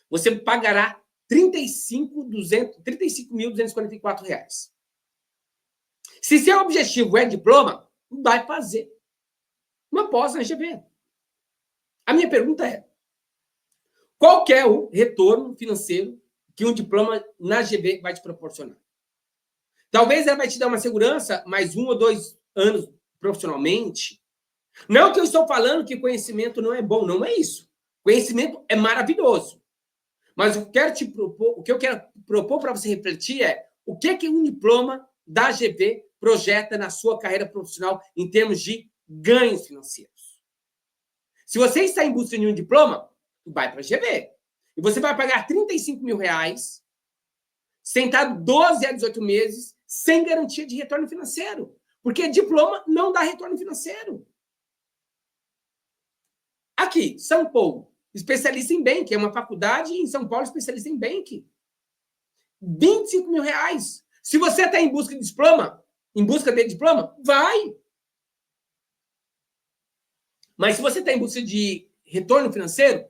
você pagará R$ 35.244. Se seu objetivo é diploma, vai fazer uma pós na FGV. A minha pergunta é, qual que é o retorno financeiro que um diploma na FGV vai te proporcionar? Talvez ela vai te dar uma segurança, mais 1 ou 2 anos profissionalmente. Não que eu estou falando que conhecimento não é bom, não é isso. Conhecimento é maravilhoso. Mas o que eu quero propor para você refletir é o que um diploma da GV projeta na sua carreira profissional em termos de ganhos financeiros. Se você está em busca de um diploma, vai para a GV. E você vai pagar R$ 35 mil, sentado 12 a 18 meses, sem garantia de retorno financeiro. Porque diploma não dá retorno financeiro. Aqui, São Paulo, especialista em bank, é uma faculdade em São Paulo especialista em bank. R$ 25 mil. Se você está em busca de diploma, vai. Mas se você está em busca de retorno financeiro,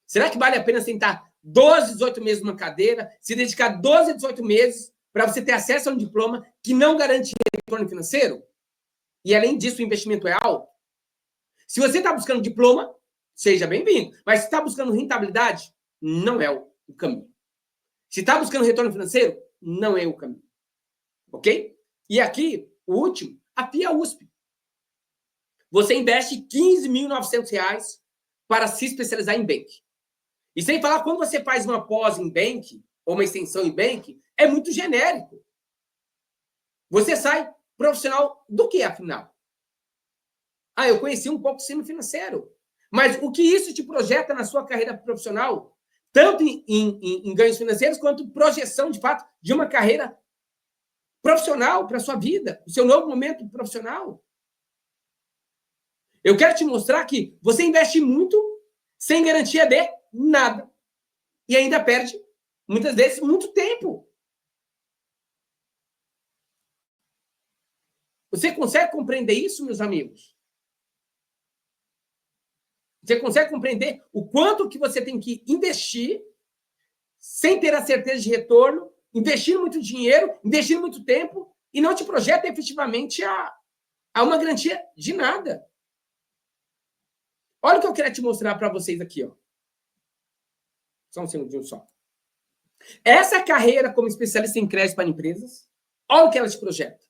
será que vale a pena sentar 12, 18 meses numa cadeira, se dedicar 12 a 18 meses para você ter acesso a um diploma que não garante retorno financeiro? E, além disso, o investimento é alto? Se você está buscando diploma, seja bem-vindo. Mas se está buscando rentabilidade, não é o caminho. Se está buscando retorno financeiro, não é o caminho. Ok? E aqui, o último, a FIA USP. Você investe R$ 15.900 para se especializar em bank. E sem falar, quando você faz uma pós em bank, ou uma extensão em bank, é muito genérico. Você sai profissional do que, afinal? Eu conheci um pouco do sistema financeiro. Mas o que isso te projeta na sua carreira profissional, tanto em ganhos financeiros, quanto projeção, de fato, de uma carreira profissional para a sua vida, o seu novo momento profissional? Eu quero te mostrar que você investe muito sem garantia de nada. E ainda perde, muitas vezes, muito tempo. Você consegue compreender isso, meus amigos? Você consegue compreender o quanto que você tem que investir sem ter a certeza de retorno, investindo muito dinheiro, investindo muito tempo, e não te projeta efetivamente a uma garantia de nada. Olha o que eu quero te mostrar para vocês aqui, ó. Só um segundinho só. Essa carreira como especialista em crédito para empresas, olha o que ela te projeta.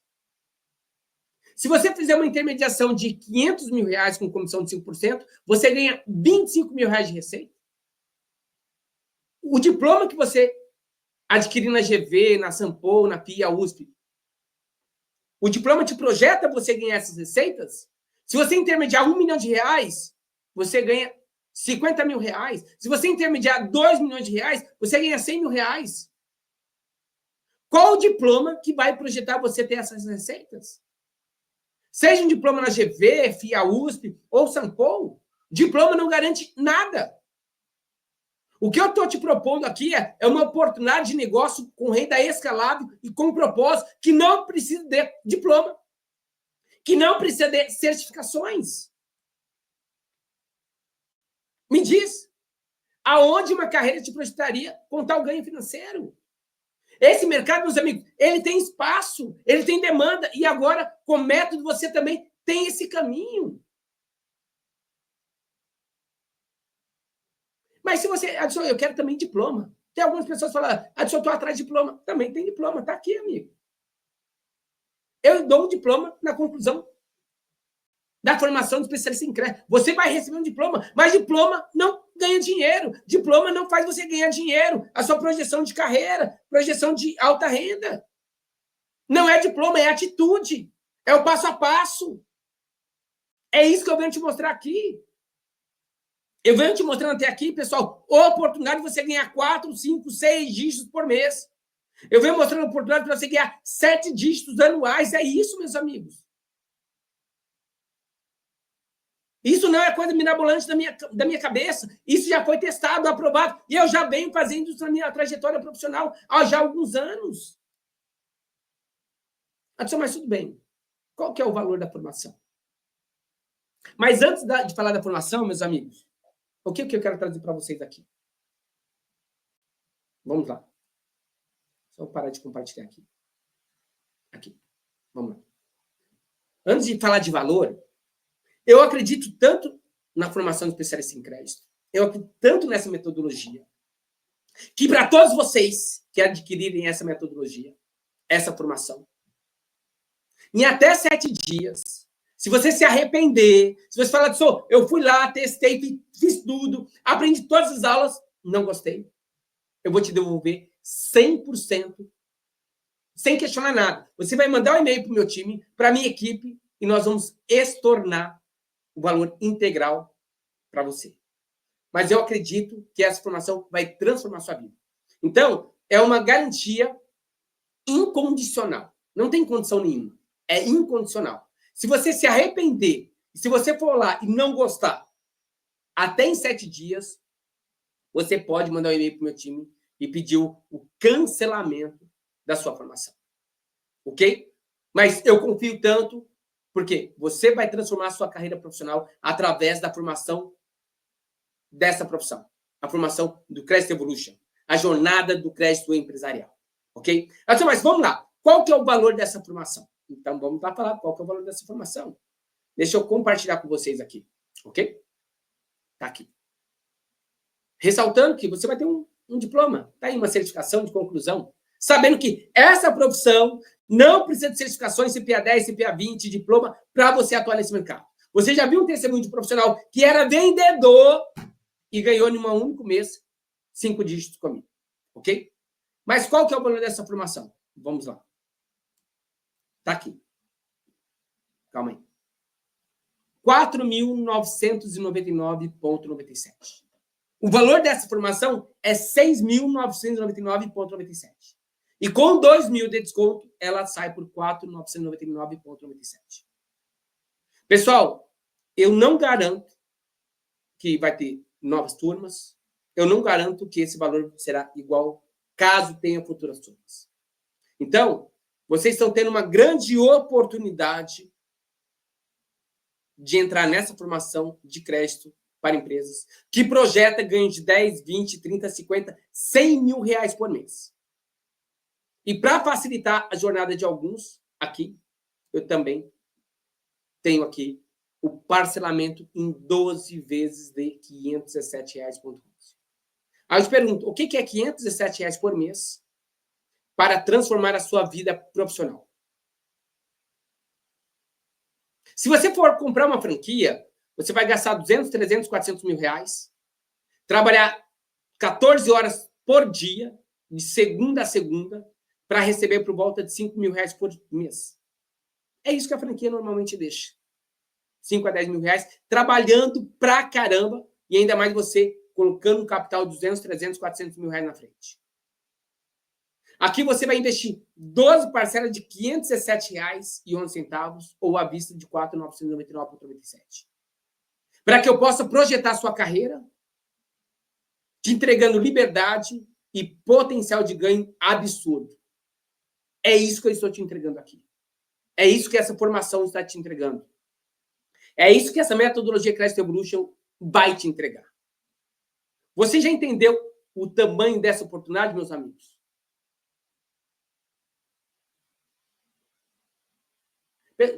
Se você fizer uma intermediação de R$ 500 mil com comissão de 5%, você ganha R$ 25 mil de receita. O diploma que você adquirir na GV, na Sampo, na PIA, USP, o diploma te projeta você ganhar essas receitas? Se você intermediar R$ 1 milhão, você ganha R$ 50 mil. Se você intermediar R$ 2 milhões, você ganha R$ 100 mil. Qual o diploma que vai projetar você ter essas receitas? Seja um diploma na GV, FIA, USP ou Sampo, diploma não garante nada. O que eu estou te propondo aqui é uma oportunidade de negócio com renda escalável e com propósito que não precisa de diploma, que não precisa de certificações. Me diz, aonde uma carreira te projetaria com tal ganho financeiro? Esse mercado, meus amigos, ele tem espaço, ele tem demanda, e agora, com método, você também tem esse caminho. Mas se você... Adson, eu quero também diploma. Tem algumas pessoas que falam, Adson, eu estou atrás de diploma. Também tem diploma, está aqui, amigo. Eu dou um diploma na conclusão da formação de especialista em crédito. Você vai receber um diploma, mas diploma não ganha dinheiro. Diploma não faz você ganhar dinheiro. A sua projeção de carreira, projeção de alta renda. Não é diploma, é atitude. É o passo a passo. É isso que eu venho te mostrar aqui. Eu venho te mostrando até aqui, pessoal, a oportunidade de você ganhar 4, 5, 6 dígitos por mês. Eu venho mostrando oportunidade para você ganhar 7 dígitos anuais. É isso, meus amigos. Isso não é coisa mirabolante da minha cabeça. Isso já foi testado, aprovado. E eu já venho fazendo isso na minha trajetória profissional há já alguns anos. Mas tudo bem. Qual que é o valor da formação? Mas antes de falar da formação, meus amigos, o que eu quero trazer para vocês aqui? Vamos lá. Só parar de compartilhar aqui. Aqui. Vamos lá. Antes de falar de valor, eu acredito tanto na formação de especialista em crédito, eu acredito tanto nessa metodologia, que para todos vocês que adquirirem essa metodologia, essa formação, em até 7 dias, se você se arrepender, se você falar assim, eu fui lá, testei, fiz tudo, aprendi todas as aulas, não gostei, eu vou te devolver 100%, sem questionar nada. Você vai mandar um e-mail para o meu time, para a minha equipe, e nós vamos estornar o valor integral para você. Mas eu acredito que essa formação vai transformar a sua vida. Então, é uma garantia incondicional. Não tem condição nenhuma. É incondicional. Se você se arrepender, se você for lá e não gostar, até em 7 dias, você pode mandar um e-mail para o meu time e pedir o cancelamento da sua formação. Ok? Mas eu confio tanto, porque você vai transformar a sua carreira profissional através da formação dessa profissão. A formação do Crédito Evolution. A jornada do crédito empresarial. Ok? Mas vamos lá. Qual que é o valor dessa formação? Então, vamos lá falar qual que é o valor dessa formação. Deixa eu compartilhar com vocês aqui. Ok? Tá aqui. Ressaltando que você vai ter um diploma. Tá aí uma certificação de conclusão. Sabendo que essa profissão não precisa de certificações CPA 10, CPA 20, diploma, para você atuar nesse mercado. Você já viu um testemunho de profissional que era vendedor e ganhou em um único mês 5 dígitos comigo. Ok? Mas qual que é o valor dessa formação? Vamos lá. Tá aqui. Calma aí. 4.999,97. O valor dessa formação é 6.999,97. E com 2.000 de desconto, ela sai por 4.999,97. Pessoal, eu não garanto que vai ter novas turmas. Eu não garanto que esse valor será igual caso tenha futuras turmas. Então, vocês estão tendo uma grande oportunidade de entrar nessa formação de crédito para empresas que projeta ganho de 10, 20, 30, 50, 100 mil reais por mês. E para facilitar a jornada de alguns, aqui, eu também tenho aqui o parcelamento em 12 vezes de R$ 517,11. Aí eu te pergunto, o que é R$ 517 por mês para transformar a sua vida profissional? Se você for comprar uma franquia, você vai gastar 200, 300, 400 mil reais, trabalhar 14 horas por dia, de segunda a segunda, para receber por volta de 5 mil reais por mês. É isso que a franquia normalmente deixa. 5 a 10 mil reais, trabalhando pra caramba, e ainda mais você colocando um capital de 200, 300, 400 mil reais na frente. Aqui você vai investir 12 parcelas de R$ 517,11 ou à vista de R$ 4.999,97. Para que eu possa projetar sua carreira, te entregando liberdade e potencial de ganho absurdo. É isso que eu estou te entregando aqui. É isso que essa formação está te entregando. É isso que essa metodologia Crédito Evolution vai te entregar. Você já entendeu o tamanho dessa oportunidade, meus amigos?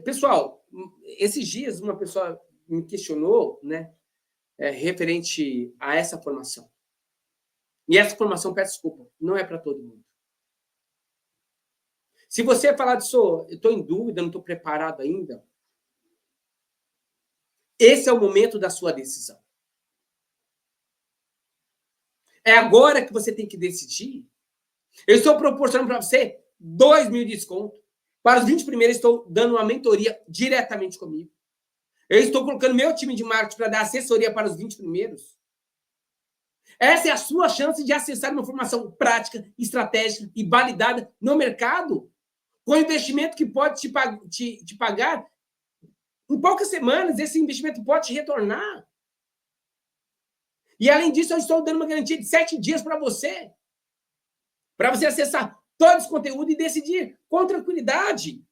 Pessoal, esses dias uma pessoa me questionou, né, referente a essa formação. E essa formação, peço desculpa, não é para todo mundo. Se você falar disso, eu estou em dúvida, não estou preparado ainda, esse é o momento da sua decisão. É agora que você tem que decidir. Eu estou proporcionando para você 2.000 de desconto. Para os 20 primeiros, estou dando uma mentoria diretamente comigo. Eu estou colocando meu time de marketing para dar assessoria para os 20 primeiros. Essa é a sua chance de acessar uma formação prática, estratégica e validada no mercado, com investimento que pode te pagar. Em poucas semanas, esse investimento pode te retornar. E, além disso, eu estou dando uma garantia de 7 dias para você acessar todo esse conteúdo e decidir com tranquilidade.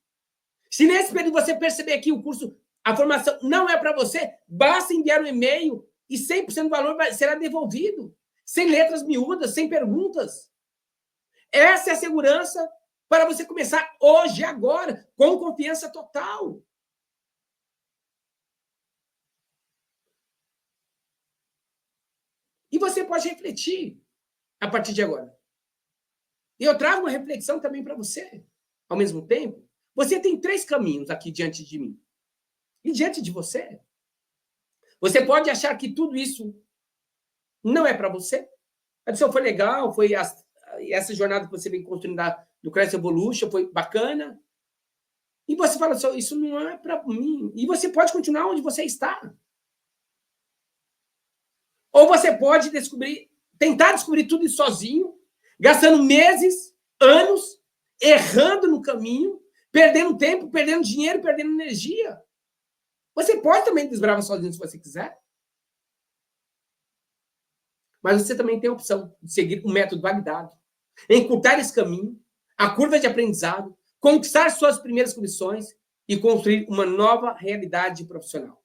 Se nesse período você perceber que o curso, a formação não é para você, basta enviar um e-mail e 100% do valor será devolvido, sem letras miúdas, sem perguntas. Essa é a segurança para você começar hoje, agora, com confiança total. E você pode refletir a partir de agora. E eu trago uma reflexão também para você. Ao mesmo tempo, você tem 3 caminhos aqui diante de mim. E diante de você. Você pode achar que tudo isso não é para você. A lição foi legal, foi essa jornada que você vem construindo do Cresce Evolution, foi bacana. E você fala assim, isso não é para mim. E você pode continuar onde você está. Ou você pode tentar descobrir tudo isso sozinho, gastando meses, anos, errando no caminho, perdendo tempo, perdendo dinheiro, perdendo energia. Você pode também desbravar sozinho se você quiser. Mas você também tem a opção de seguir um método validado, encurtar esse caminho, a curva de aprendizado, conquistar suas primeiras comissões e construir uma nova realidade profissional,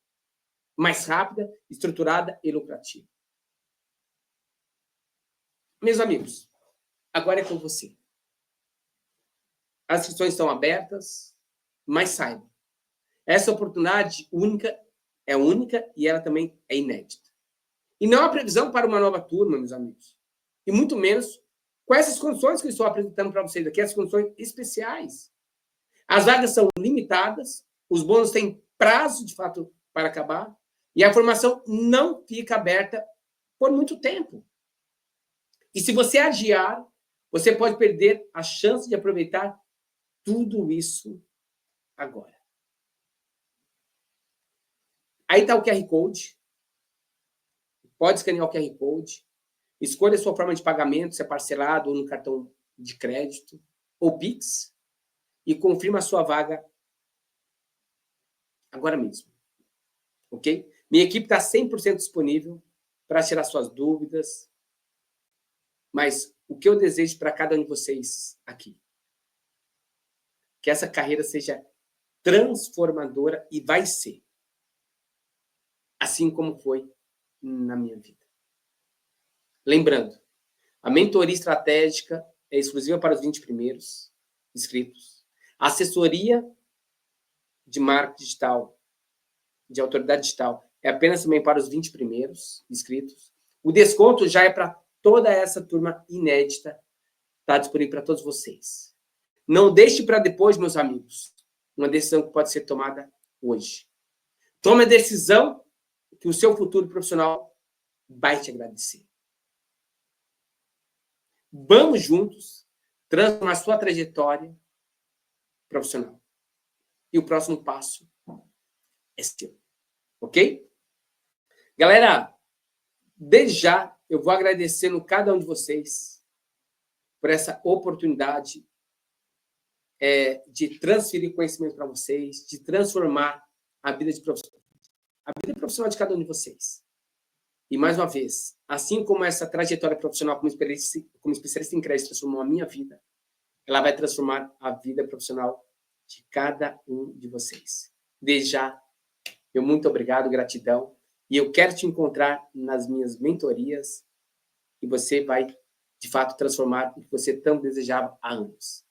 mais rápida, estruturada e lucrativa. Meus amigos, agora é com você. As inscrições estão abertas, mas saiba, essa oportunidade é única e ela também é inédita. E não há previsão para uma nova turma, meus amigos. E muito menos com essas condições que eu estou apresentando para vocês aqui, as condições especiais. As vagas são limitadas, os bônus têm prazo, de fato, para acabar, e a formação não fica aberta por muito tempo. E se você adiar, você pode perder a chance de aproveitar tudo isso agora. Aí está o QR Code. Pode escanear o QR Code. Escolha a sua forma de pagamento, se é parcelado ou no cartão de crédito ou Pix. E confirma a sua vaga agora mesmo. Ok? Minha equipe está 100% disponível para tirar suas dúvidas. Mas o que eu desejo para cada um de vocês aqui? Que essa carreira seja transformadora e vai ser. Assim como foi na minha vida. Lembrando, a mentoria estratégica é exclusiva para os 20 primeiros inscritos. A assessoria de marketing digital, de autoridade digital, é apenas também para os 20 primeiros inscritos. O desconto já é para toda essa turma inédita, está disponível para todos vocês. Não deixe para depois, meus amigos, uma decisão que pode ser tomada hoje. Tome a decisão que o seu futuro profissional vai te agradecer. Vamos juntos transformar sua trajetória profissional. E o próximo passo é seu. Ok? Galera, desde já, eu vou agradecendo cada um de vocês por essa oportunidade de transferir conhecimento para vocês, de transformar a vida profissional de cada um de vocês. E, mais uma vez, assim como essa trajetória profissional como especialista em crédito transformou a minha vida, ela vai transformar a vida profissional de cada um de vocês. Desde já, meu muito obrigado, gratidão. E eu quero te encontrar nas minhas mentorias e você vai, de fato, transformar o que você tanto desejava há anos.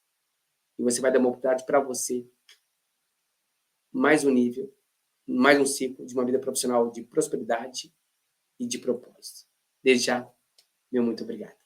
E você vai dar uma oportunidade para você mais um nível, mais um ciclo de uma vida profissional de prosperidade e de propósito. Desde já, meu muito obrigado.